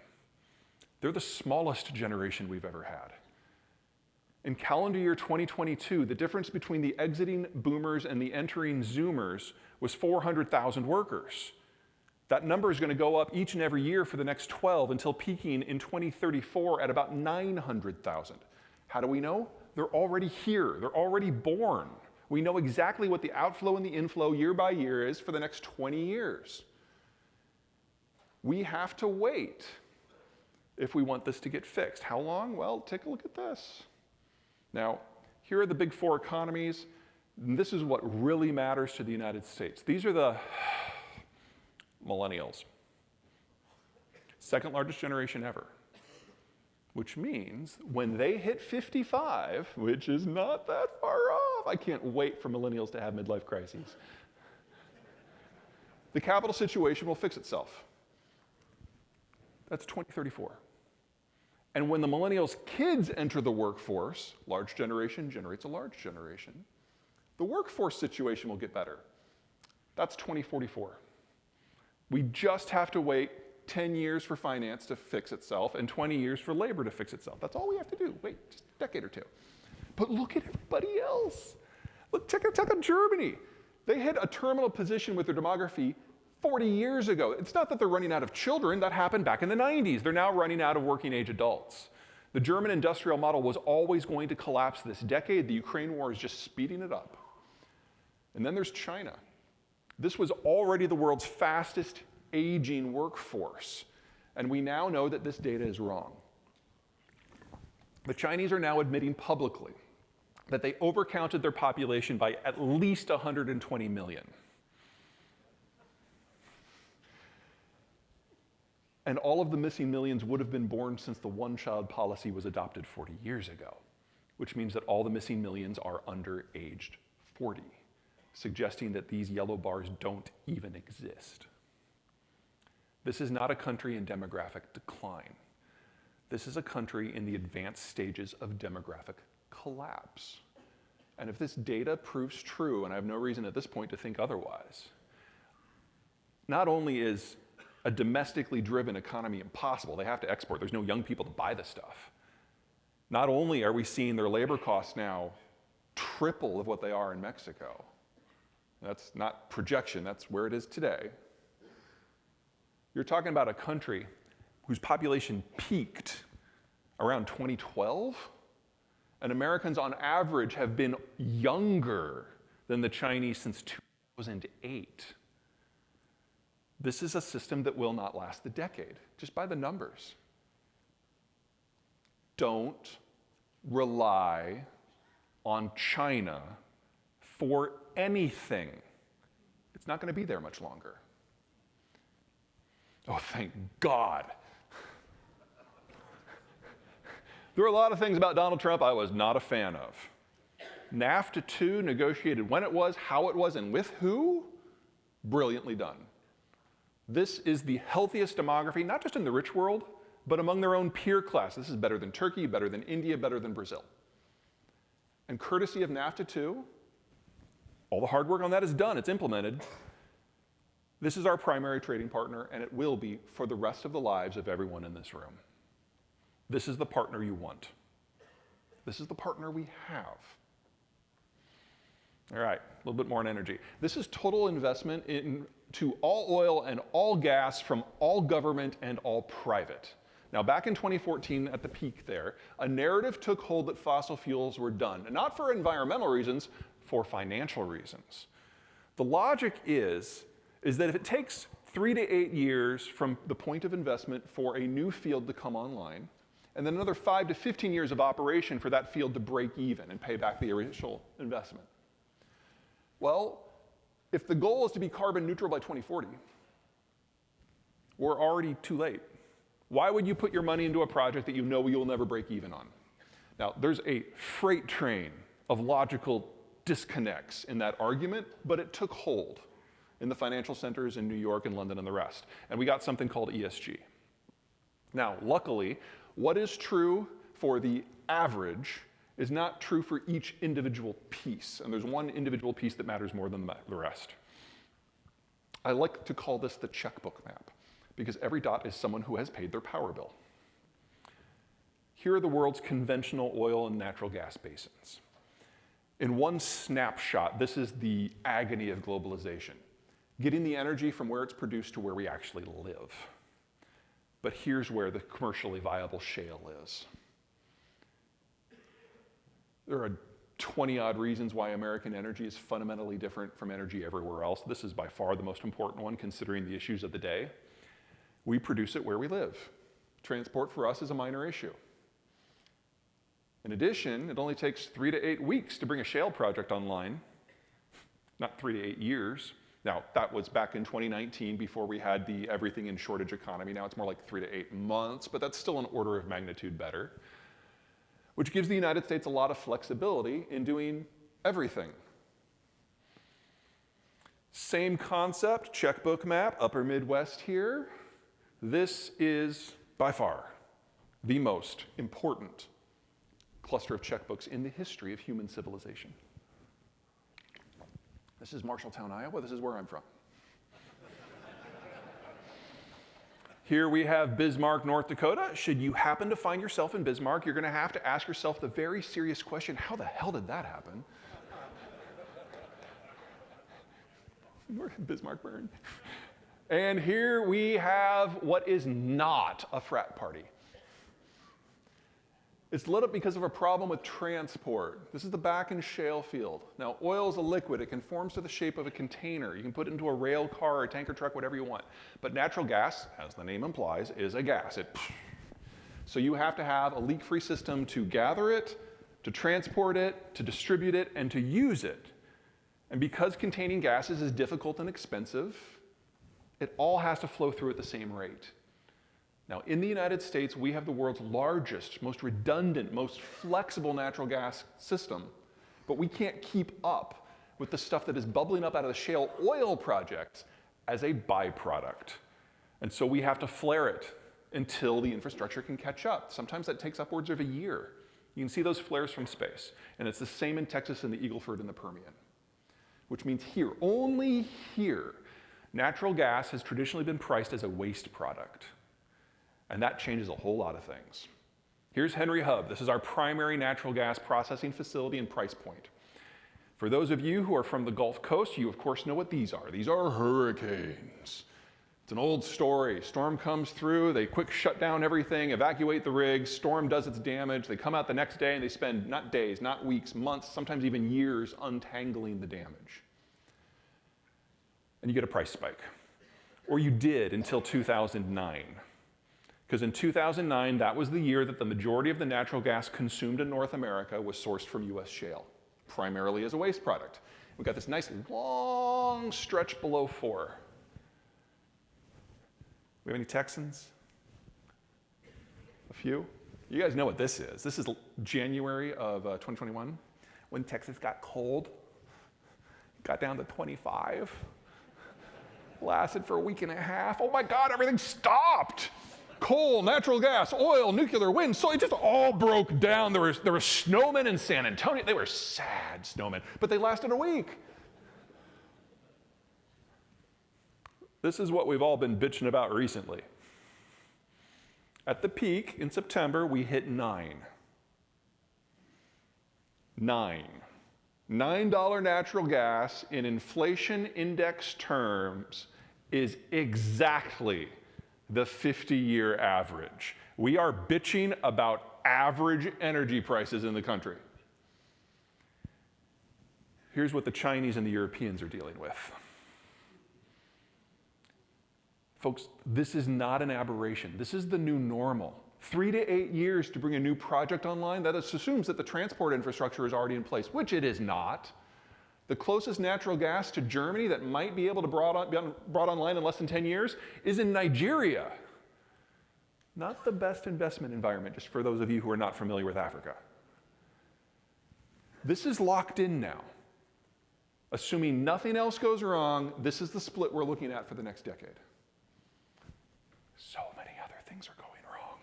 They're the smallest generation we've ever had. In calendar year 2022, the difference between the exiting boomers and the entering zoomers was 400,000 workers. That number is going to go up each and every year for the next 12 until peaking in 2034 at about 900,000. How do we know? They're already here. They're already born. We know exactly what the outflow and the inflow year by year is for the next 20 years. We have to wait if we want this to get fixed. How long? Well, take a look at this. Now, here are the big four economies. And this is what really matters to the United States. These are the millennials. Second largest generation ever. Which means when they hit 55, which is not that far off, I can't wait for millennials to have midlife crises, the capital situation will fix itself. That's 2034. And when the millennials' kids enter the workforce, large generation generates a large generation, the workforce situation will get better. That's 2044. We just have to wait 10 years for finance to fix itself and 20 years for labor to fix itself. That's all we have to do. Wait just a decade or two. But look at everybody else. Look, check out Germany. They hit a terminal position with their demography 40 years ago. It's not that they're running out of children. That happened back in the 90s. They're now running out of working age adults. The German industrial model was always going to collapse this decade. The Ukraine war is just speeding it up. And then there's China. This was already the world's fastest aging workforce. And we now know that this data is wrong. The Chinese are now admitting publicly that they overcounted their population by at least 120 million. And all of the missing millions would have been born since the one-child policy was adopted 40 years ago, which means that all the missing millions are under aged 40, suggesting that these yellow bars don't even exist. This is not a country in demographic decline. This is a country in the advanced stages of demographic collapse. And if this data proves true, and I have no reason at this point to think otherwise, not only is a domestically driven economy impossible, they have to export, there's no young people to buy this stuff. Not only are we seeing their labor costs now triple of what they are in Mexico, that's not projection, that's where it is today. You're talking about a country whose population peaked around 2012, and Americans on average have been younger than the Chinese since 2008. This is a system that will not last the decade, just by the numbers. Don't rely on China for anything. It's not going to be there much longer. Oh, thank God. There were a lot of things about Donald Trump I was not a fan of. NAFTA 2 negotiated when it was, how it was, and with who? Brilliantly done. This is the healthiest demography, not just in the rich world, but among their own peer class. This is better than Turkey, better than India, better than Brazil. And courtesy of NAFTA 2, all the hard work on that is done, it's implemented. This is our primary trading partner, and it will be for the rest of the lives of everyone in this room. This is the partner you want. This is the partner we have. All right, a little bit more on energy. This is total investment into all oil and all gas from all government and all private. Now, back in 2014, at the peak there, a narrative took hold that fossil fuels were done, and not for environmental reasons, for financial reasons. The logic is that if it takes 3 to 8 years from the point of investment for a new field to come online, and then another 5 to 15 years of operation for that field to break even and pay back the initial investment. Well, if the goal is to be carbon neutral by 2040, we're already too late. Why would you put your money into a project that you know you'll never break even on? Now, there's a freight train of logical disconnects in that argument, but it took hold in the financial centers in New York and London and the rest. And we got something called ESG. Now, luckily, what is true for the average is not true for each individual piece. And there's one individual piece that matters more than the rest. I like to call this the checkbook map, because every dot is someone who has paid their power bill. Here are the world's conventional oil and natural gas basins. In one snapshot, this is the agony of globalization, getting the energy from where it's produced to where we actually live. But here's where the commercially viable shale is. There are 20-odd reasons why American energy is fundamentally different from energy everywhere else. This is by far the most important one, considering the issues of the day. We produce it where we live. Transport for us is a minor issue. In addition, it only takes 3 to 8 weeks to bring a shale project online, not 3 to 8 years. Now, that was back in 2019 before we had the everything in shortage economy. Now it's more like 3 to 8 months, but that's still an order of magnitude better, which gives the United States a lot of flexibility in doing everything. Same concept, checkbook map, upper Midwest here. This is by far the most important cluster of checkbooks in the history of human civilization. This is Marshalltown, Iowa. This is where I'm from. Here we have Bismarck, North Dakota. Should you happen to find yourself in Bismarck, you're going to have to ask yourself the very serious question, how the hell did that happen? Where did Bismarck burn? And here we have what is not a frat party. It's lit up because of a problem with transport. This is the Bakken shale field. Now, oil is a liquid. It conforms to the shape of a container. You can put it into a rail car or a tanker truck, whatever you want. But natural gas, as the name implies, is a gas. So you have to have a leak-free system to gather it, to transport it, to distribute it, and to use it. And because containing gases is difficult and expensive, it all has to flow through at the same rate. Now, in the United States, we have the world's largest, most redundant, most flexible natural gas system, but we can't keep up with the stuff that is bubbling up out of the shale oil projects as a byproduct. And so we have to flare it until the infrastructure can catch up. Sometimes that takes upwards of a year. You can see those flares from space. And it's the same in Texas and the Eagle Ford and the Permian, which means here, only here, natural gas has traditionally been priced as a waste product. And that changes a whole lot of things. Here's Henry Hub. This is our primary natural gas processing facility and price point. For those of you who are from the Gulf Coast, you of course know what these are. These are hurricanes. It's an old story. Storm comes through, they quick shut down everything, evacuate the rigs, storm does its damage, they come out the next day and they spend not days, not weeks, months, sometimes even years untangling the damage. And you get a price spike. Or you did until 2009. Because in 2009, that was the year that the majority of the natural gas consumed in North America was sourced from US shale, primarily as a waste product. We've got this nice long stretch below 4. We have any Texans? A few? You guys know what this is. This is January of 2021, when Texas got cold, got down to 25, lasted for a week and a half. Oh my God, everything stopped. Coal, natural gas, oil, nuclear, wind, so it just all broke down. There were snowmen in San Antonio. They were sad snowmen, but they lasted a week. This is what we've all been bitching about recently. At the peak in September, we hit 9. $9 natural gas in inflation index terms is exactly the 50-year average. We are bitching about average energy prices in the country. Here's what the Chinese and the Europeans are dealing with. Folks, this is not an aberration. This is the new normal. 3 to 8 years to bring a new project online, that assumes that the transport infrastructure is already in place, which it is not. The closest natural gas to Germany that might be able to be brought online in less than 10 years is in Nigeria. Not the best investment environment, just for those of you who are not familiar with Africa. This is locked in now. Assuming nothing else goes wrong, this is the split we're looking at for the next decade. So many other things are going wrong.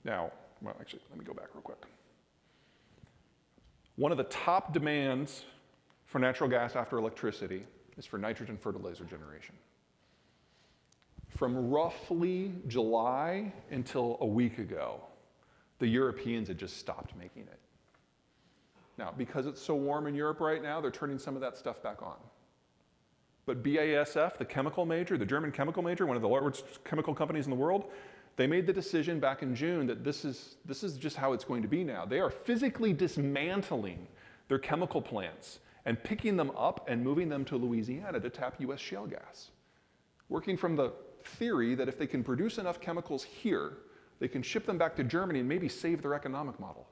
Now, well, actually, let me go back real quick. One of the top demands for natural gas after electricity is for nitrogen fertilizer generation. From roughly July until a week ago, the Europeans had just stopped making it. Now, because it's so warm in Europe right now, they're turning some of that stuff back on. But BASF, the chemical major, the German chemical major, one of the largest chemical companies in the world, they made the decision back in June that this is just how it's going to be now. They are physically dismantling their chemical plants and picking them up and moving them to Louisiana to tap US shale gas. Working from the theory that if they can produce enough chemicals here, they can ship them back to Germany and maybe save their economic model.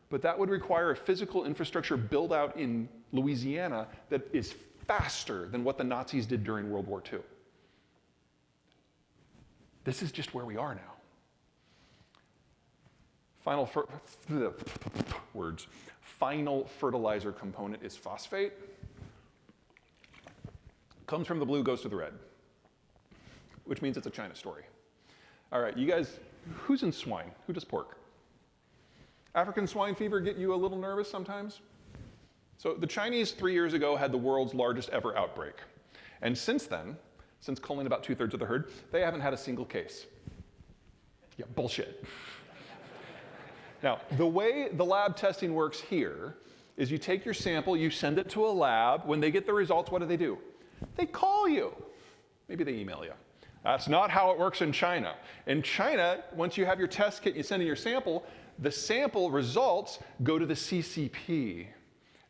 But that would require a physical infrastructure build out in Louisiana that is faster than what the Nazis did during World War II. This is just where we are now. Final fertilizer component is phosphate. Comes from the blue, goes to the red, which means it's a China story. All right, you guys, who's in swine? Who does pork? African swine fever get you a little nervous sometimes? So the Chinese 3 years ago had the world's largest ever outbreak. And since then, since culling about 2/3 of the herd, they haven't had a single case. Yeah, bullshit. Now, the way the lab testing works here is you take your sample, you send it to a lab. When they get the results, what do? They call you. Maybe they email you. That's not how it works in China. In China, once you have your test kit, you send in your sample, the sample results go to the CCP.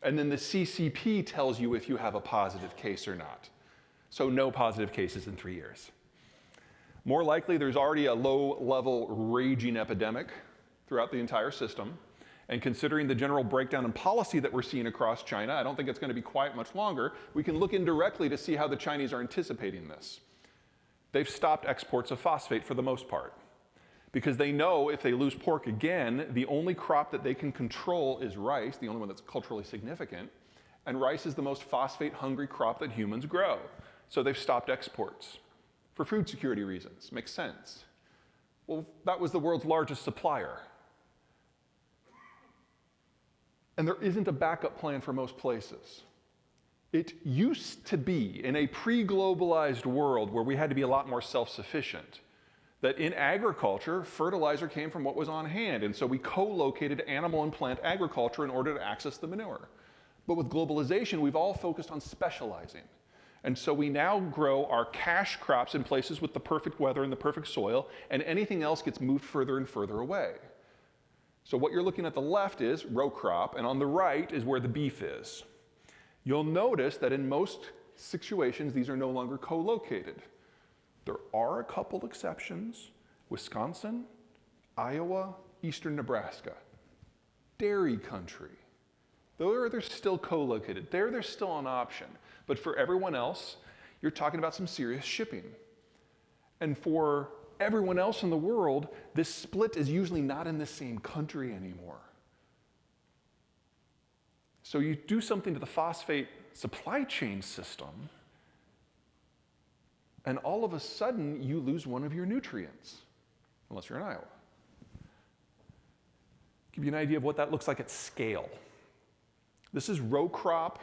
And then the CCP tells you if you have a positive case or not. So no positive cases in 3 years. More likely, there's already a low-level raging epidemic throughout the entire system. And considering the general breakdown in policy that we're seeing across China, I don't think it's going to be quite much longer. We can look indirectly to see how the Chinese are anticipating this. They've stopped exports of phosphate for the most part, because they know if they lose pork again, the only crop that they can control is rice, the only one that's culturally significant, and rice is the most phosphate-hungry crop that humans grow. So they've stopped exports for food security reasons. Makes sense. Well, that was the world's largest supplier. And there isn't a backup plan for most places. It used to be, in a pre-globalized world where we had to be a lot more self-sufficient, that in agriculture, fertilizer came from what was on hand, and so we co-located animal and plant agriculture in order to access the manure. But with globalization, we've all focused on specializing. And so we now grow our cash crops in places with the perfect weather and the perfect soil, and anything else gets moved further and further away. So what you're looking at the left is row crop, and on the right is where the beef is. You'll notice that in most situations, these are no longer co-located. There are a couple exceptions: Wisconsin, Iowa, eastern Nebraska. Dairy country. They're still co-located. They're still an option. But for everyone else, you're talking about some serious shipping. And for everyone else in the world, this split is usually not in the same country anymore. So you do something to the phosphate supply chain system, and all of a sudden, you lose one of your nutrients, unless you're in Iowa. Give you an idea of what that looks like at scale. This is row crop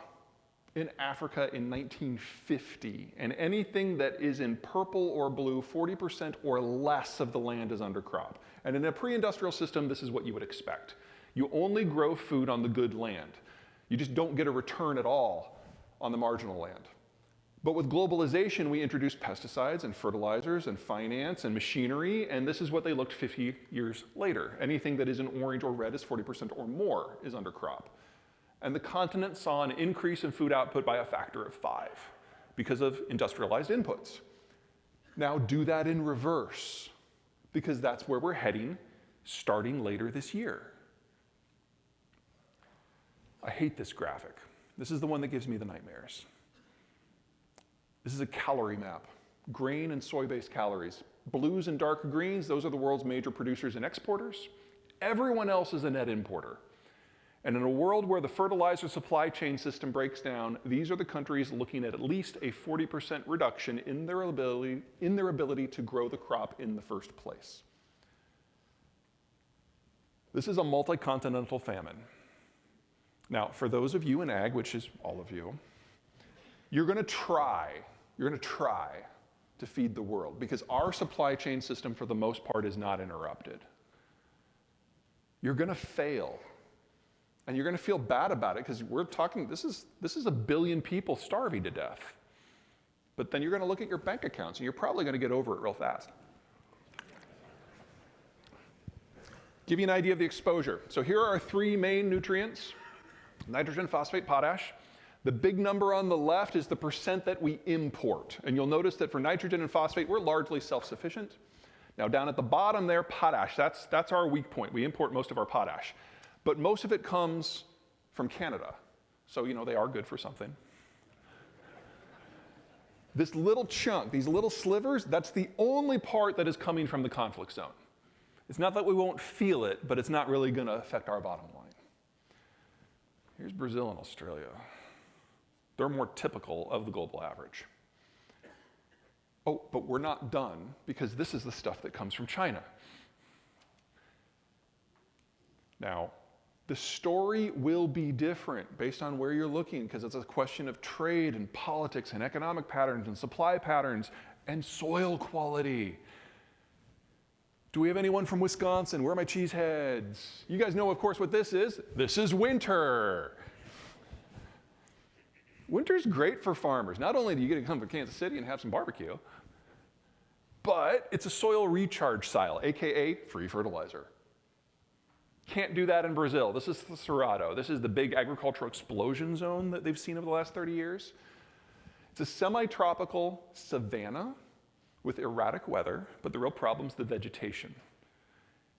in Africa in 1950, and anything that is in purple or blue, 40% or less of the land is under crop. And in a pre-industrial system, this is what you would expect. You only grow food on the good land. You just don't get a return at all on the marginal land. But with globalization, we introduced pesticides and fertilizers and finance and machinery, and this is what they looked 50 years later. Anything that is in orange or red is 40% or more is under crop. And the continent saw an increase in food output by a factor of 5 because of industrialized inputs. Now do that in reverse, because that's where we're heading starting later this year. I hate this graphic. This is the one that gives me the nightmares. This is a calorie map grain and soy-based calories. Blues and dark greens, those are the world's major producers and exporters. Everyone else is a net importer. And in a world where the fertilizer supply chain system breaks down, these are the countries looking at least a 40% reduction in their ability to grow the crop in the first place. This is a multi-continental famine. Now, for those of you in ag, which is all of you, you're going to try to feed the world because our supply chain system, for the most part, is not interrupted. You're going to fail. And you're going to feel bad about it because we're talking, this is 1 billion people starving to death. But then you're going to look at your bank accounts and you're probably going to get over it real fast. Give you an idea of the exposure. So here are our 3 main nutrients: nitrogen, phosphate, potash. The big number on the left is the percent that we import. And you'll notice that for nitrogen and phosphate, we're largely self-sufficient. Now down at the bottom there, potash, that's our weak point. We import most of our potash. But most of it comes from Canada. So, they are good for something. This little chunk, these little slivers, that's the only part that is coming from the conflict zone. It's not that we won't feel it, but it's not really going to affect our bottom line. Here's Brazil and Australia. They're more typical of the global average. Oh, but we're not done because this is the stuff that comes from China. Now, the story will be different based on where you're looking because it's a question of trade and politics and economic patterns and supply patterns and soil quality. Do we have anyone from Wisconsin? Where are my cheeseheads? You guys know, of course, what this is. This is winter. Winter's great for farmers. Not only do you get to come to Kansas City and have some barbecue, but it's a soil recharge cycle, AKA free fertilizer. Can't do that in Brazil. This is the Cerrado. This is the big agricultural explosion zone that they've seen over the last 30 years. It's a semi-tropical savanna with erratic weather, but the real problem is the vegetation.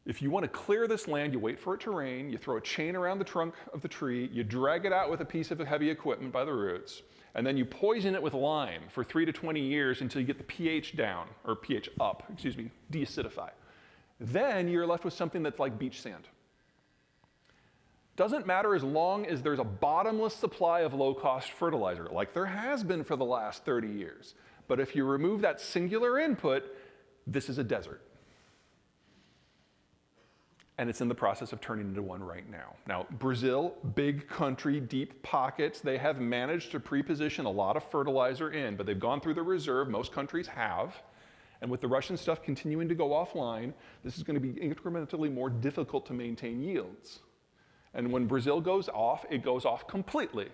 If you want to clear this land, you wait for it to rain, you throw a chain around the trunk of the tree, you drag it out with a piece of heavy equipment by the roots, and then you poison it with lime for 3 to 20 years until you get the pH down, or pH up, deacidify. Then you're left with something that's like beach sand. Doesn't matter as long as there's a bottomless supply of low-cost fertilizer, like there has been for the last 30 years. But if you remove that singular input, this is a desert. And it's in the process of turning into one right now. Now, Brazil, big country, deep pockets, they have managed to pre-position a lot of fertilizer in, but they've gone through the reserve, most countries have. And with the Russian stuff continuing to go offline, this is going to be incrementally more difficult to maintain yields. And when Brazil goes off, it goes off completely.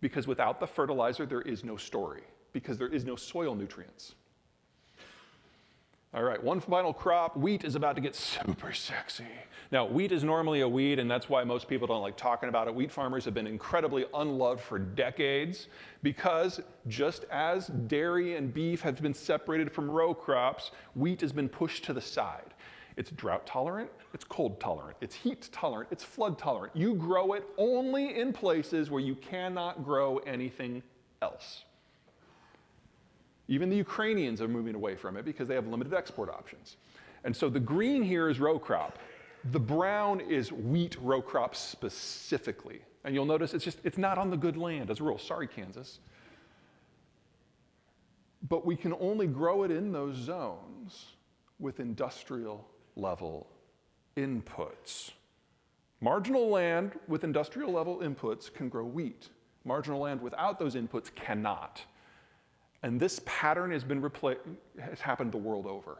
Because without the fertilizer, there is no story. Because there is no soil nutrients. All right, one final crop. Wheat is about to get super sexy. Now, wheat is normally a weed, and that's why most people don't like talking about it. Wheat farmers have been incredibly unloved for decades because just as dairy and beef have been separated from row crops, wheat has been pushed to the side. It's drought tolerant, it's cold tolerant, it's heat tolerant, it's flood tolerant. You grow it only in places where you cannot grow anything else. Even the Ukrainians are moving away from it because they have limited export options. And so the green here is row crop. The brown is wheat row crop specifically. And you'll notice it's not on the good land as a rule. Sorry, Kansas. But we can only grow it in those zones with industrial level inputs. Marginal land with industrial level inputs can grow wheat. Marginal land without those inputs cannot. And this pattern has happened the world over.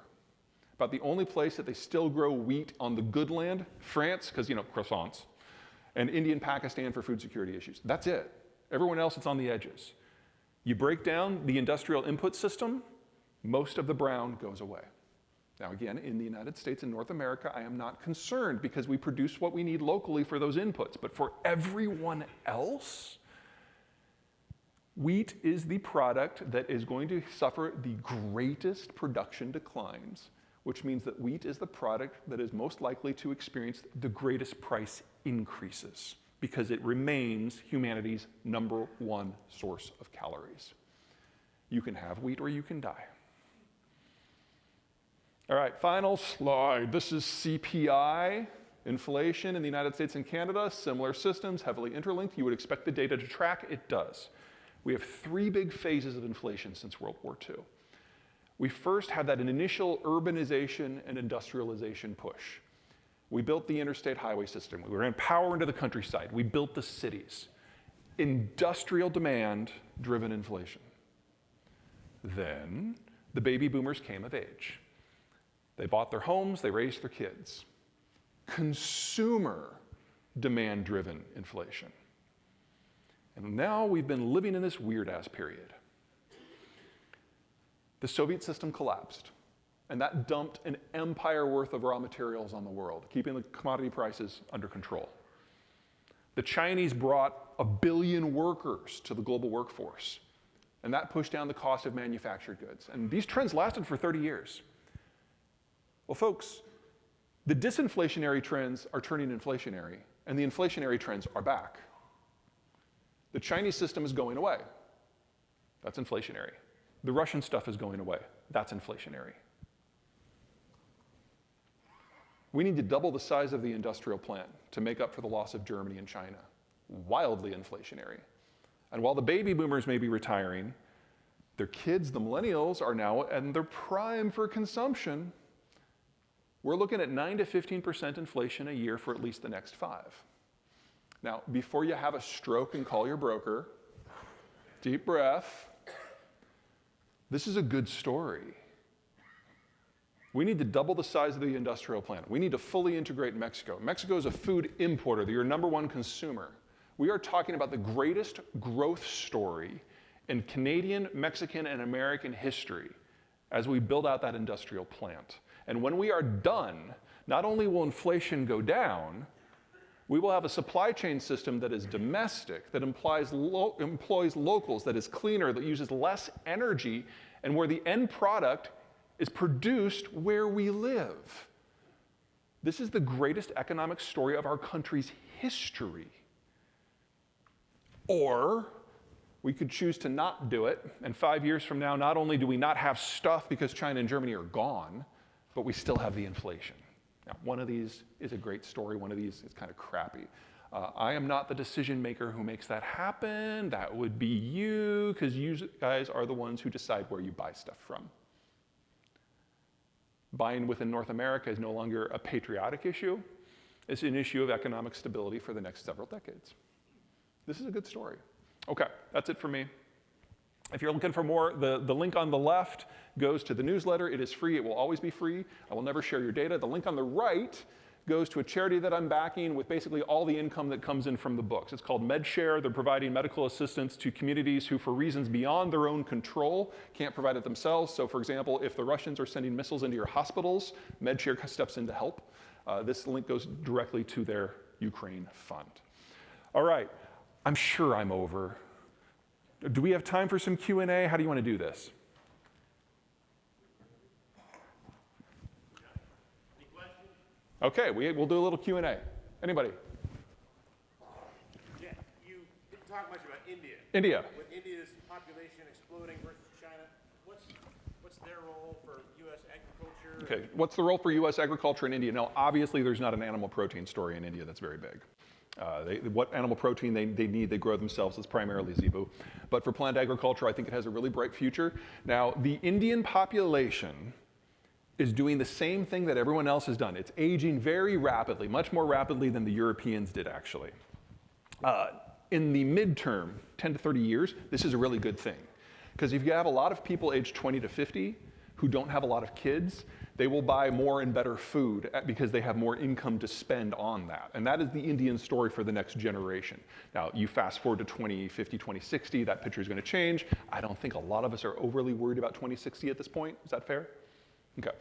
About the only place that they still grow wheat on the good land, France, because croissants, and India and Pakistan for food security issues. That's it. Everyone else, it's on the edges. You break down the industrial input system, most of the brown goes away. Now again, in the United States and North America, I am not concerned because we produce what we need locally for those inputs. But for everyone else, wheat is the product that is going to suffer the greatest production declines, which means that wheat is the product that is most likely to experience the greatest price increases because it remains humanity's #1 source of calories. You can have wheat or you can die. All right, final slide. This is CPI, inflation in the United States and Canada, similar systems, heavily interlinked. You would expect the data to track, it does. We have 3 big phases of inflation since World War II. We first had that initial urbanization and industrialization push. We built the interstate highway system. We ran power into the countryside. We built the cities. Industrial demand-driven inflation. Then the baby boomers came of age. They bought their homes, they raised their kids. Consumer demand-driven inflation. And now we've been living in this weird-ass period. The Soviet system collapsed, and that dumped an empire worth of raw materials on the world, keeping the commodity prices under control. The Chinese brought 1 billion workers to the global workforce, and that pushed down the cost of manufactured goods. And these trends lasted for 30 years. Well, folks, the disinflationary trends are turning inflationary, and the inflationary trends are back. The Chinese system is going away. That's inflationary. The Russian stuff is going away. That's inflationary. We need to double the size of the industrial plant to make up for the loss of Germany and China. Wildly inflationary. And while the baby boomers may be retiring, their kids, the millennials, are now in their prime for consumption. We're looking at 9 to 15% inflation a year for at least the next 5. Now, before you have a stroke and call your broker, deep breath. This is a good story. We need to double the size of the industrial plant. We need to fully integrate Mexico. Mexico is a food importer. They're your #1 consumer. We are talking about the greatest growth story in Canadian, Mexican, and American history as we build out that industrial plant. And when we are done, not only will inflation go down, we will have a supply chain system that is domestic, that employs locals, that is cleaner, that uses less energy, and where the end product is produced where we live. This is the greatest economic story of our country's history. Or we could choose to not do it, and 5 years from now, not only do we not have stuff because China and Germany are gone, but we still have the inflation. Now, one of these is a great story, one of these is kind of crappy. I am not the decision maker who makes that happen. That would be you, because you guys are the ones who decide where you buy stuff from. Buying within North America is no longer a patriotic issue. It's an issue of economic stability for the next several decades. This is a good story. Okay, that's it for me. If you're looking for more, the link on the left goes to the newsletter. It is free. It will always be free. I will never share your data. The link on the right goes to a charity that I'm backing with basically all the income that comes in from the books. It's called MedShare. They're providing medical assistance to communities who, for reasons beyond their own control, can't provide it themselves. So, for example, if the Russians are sending missiles into your hospitals, MedShare steps in to help. This link goes directly to their Ukraine fund. All right, I'm sure I'm over. Do we have time for some Q&A? How do you want to do this? Any questions? Okay, we'll do a little Q&A. Anybody? Yeah, you didn't talk much about India. India. With India's population exploding versus China, what's their role for U.S. agriculture? Okay, what's the role for U.S. agriculture in India? Now, obviously, there's not an animal protein story in India that's very big. What animal protein they need, they grow themselves. It's primarily zebu. But for plant agriculture, I think it has a really bright future. Now, the Indian population is doing the same thing that everyone else has done. It's aging very rapidly, much more rapidly than the Europeans did, actually. In the midterm, 10 to 30 years, this is a really good thing. Because if you have a lot of people aged 20 to 50 who don't have a lot of kids, they will buy more and better food because they have more income to spend on that. And that is the Indian story for the next generation. Now, you fast forward to 2050, 2060, that picture is going to change. I don't think a lot of us are overly worried about 2060 at this point. Is that fair? Okay.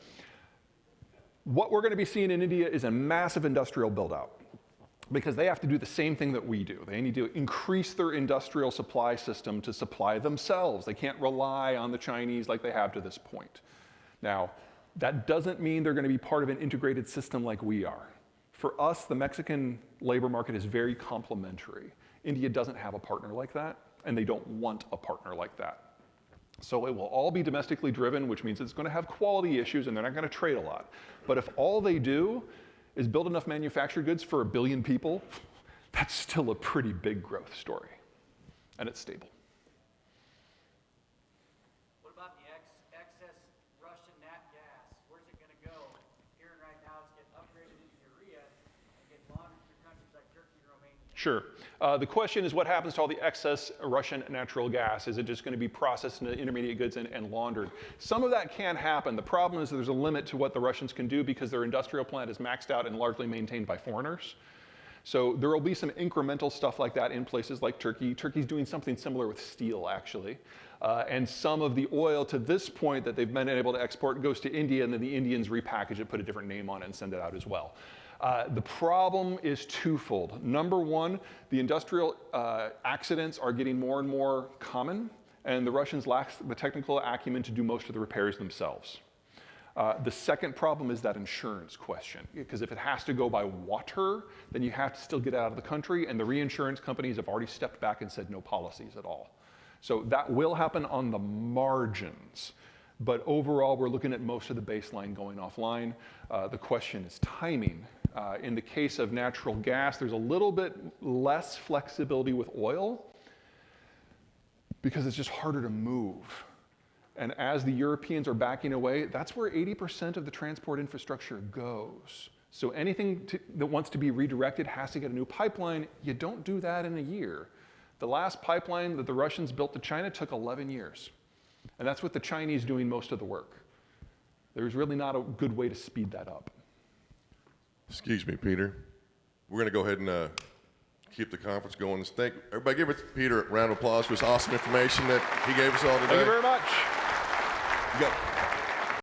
What we're going to be seeing in India is a massive industrial build-out, because they have to do the same thing that we do. They need to increase their industrial supply system to supply themselves. They can't rely on the Chinese like they have to this point. Now, that doesn't mean they're going to be part of an integrated system like we are. For us, the Mexican labor market is very complementary. India doesn't have a partner like that, and they don't want a partner like that. So it will all be domestically driven, which means it's going to have quality issues and they're not going to trade a lot. But if all they do is build enough manufactured goods for 1 billion people, that's still a pretty big growth story. And it's stable. What about the excess Russian nat gas? Where's it going to go? Hearing right now it's getting upgraded into urea and getting laundered through countries like Turkey and Romania. Sure. The question is what happens to all the excess Russian natural gas? Is it just going to be processed into intermediate goods and laundered? Some of that can happen. The problem is that there's a limit to what the Russians can do because their industrial plant is maxed out and largely maintained by foreigners. So there will be some incremental stuff like that in places like Turkey. Turkey's doing something similar with steel, actually. And some of the oil to this point that they've been able to export goes to India, and then the Indians repackage it, put a different name on it, and send it out as well. The problem is twofold. Number one, the industrial accidents are getting more and more common, and the Russians lack the technical acumen to do most of the repairs themselves. The second problem is that insurance question, because if it has to go by water, then you have to still get out of the country, and the reinsurance companies have already stepped back and said no policies at all. So that will happen on the margins. But overall, we're looking at most of the baseline going offline. The question is timing. In the case of natural gas, there's a little bit less flexibility with oil because it's just harder to move. And as the Europeans are backing away, that's where 80% of the transport infrastructure goes. So anything that wants to be redirected has to get a new pipeline. You don't do that in a year. The last pipeline that the Russians built to China took 11 years. And that's with the Chinese doing most of the work. There's really not a good way to speed that up. Excuse me, Peter. We're going to go ahead and keep the conference going. Everybody give Peter a round of applause for his awesome information that he gave us all today. Thank you very much. You got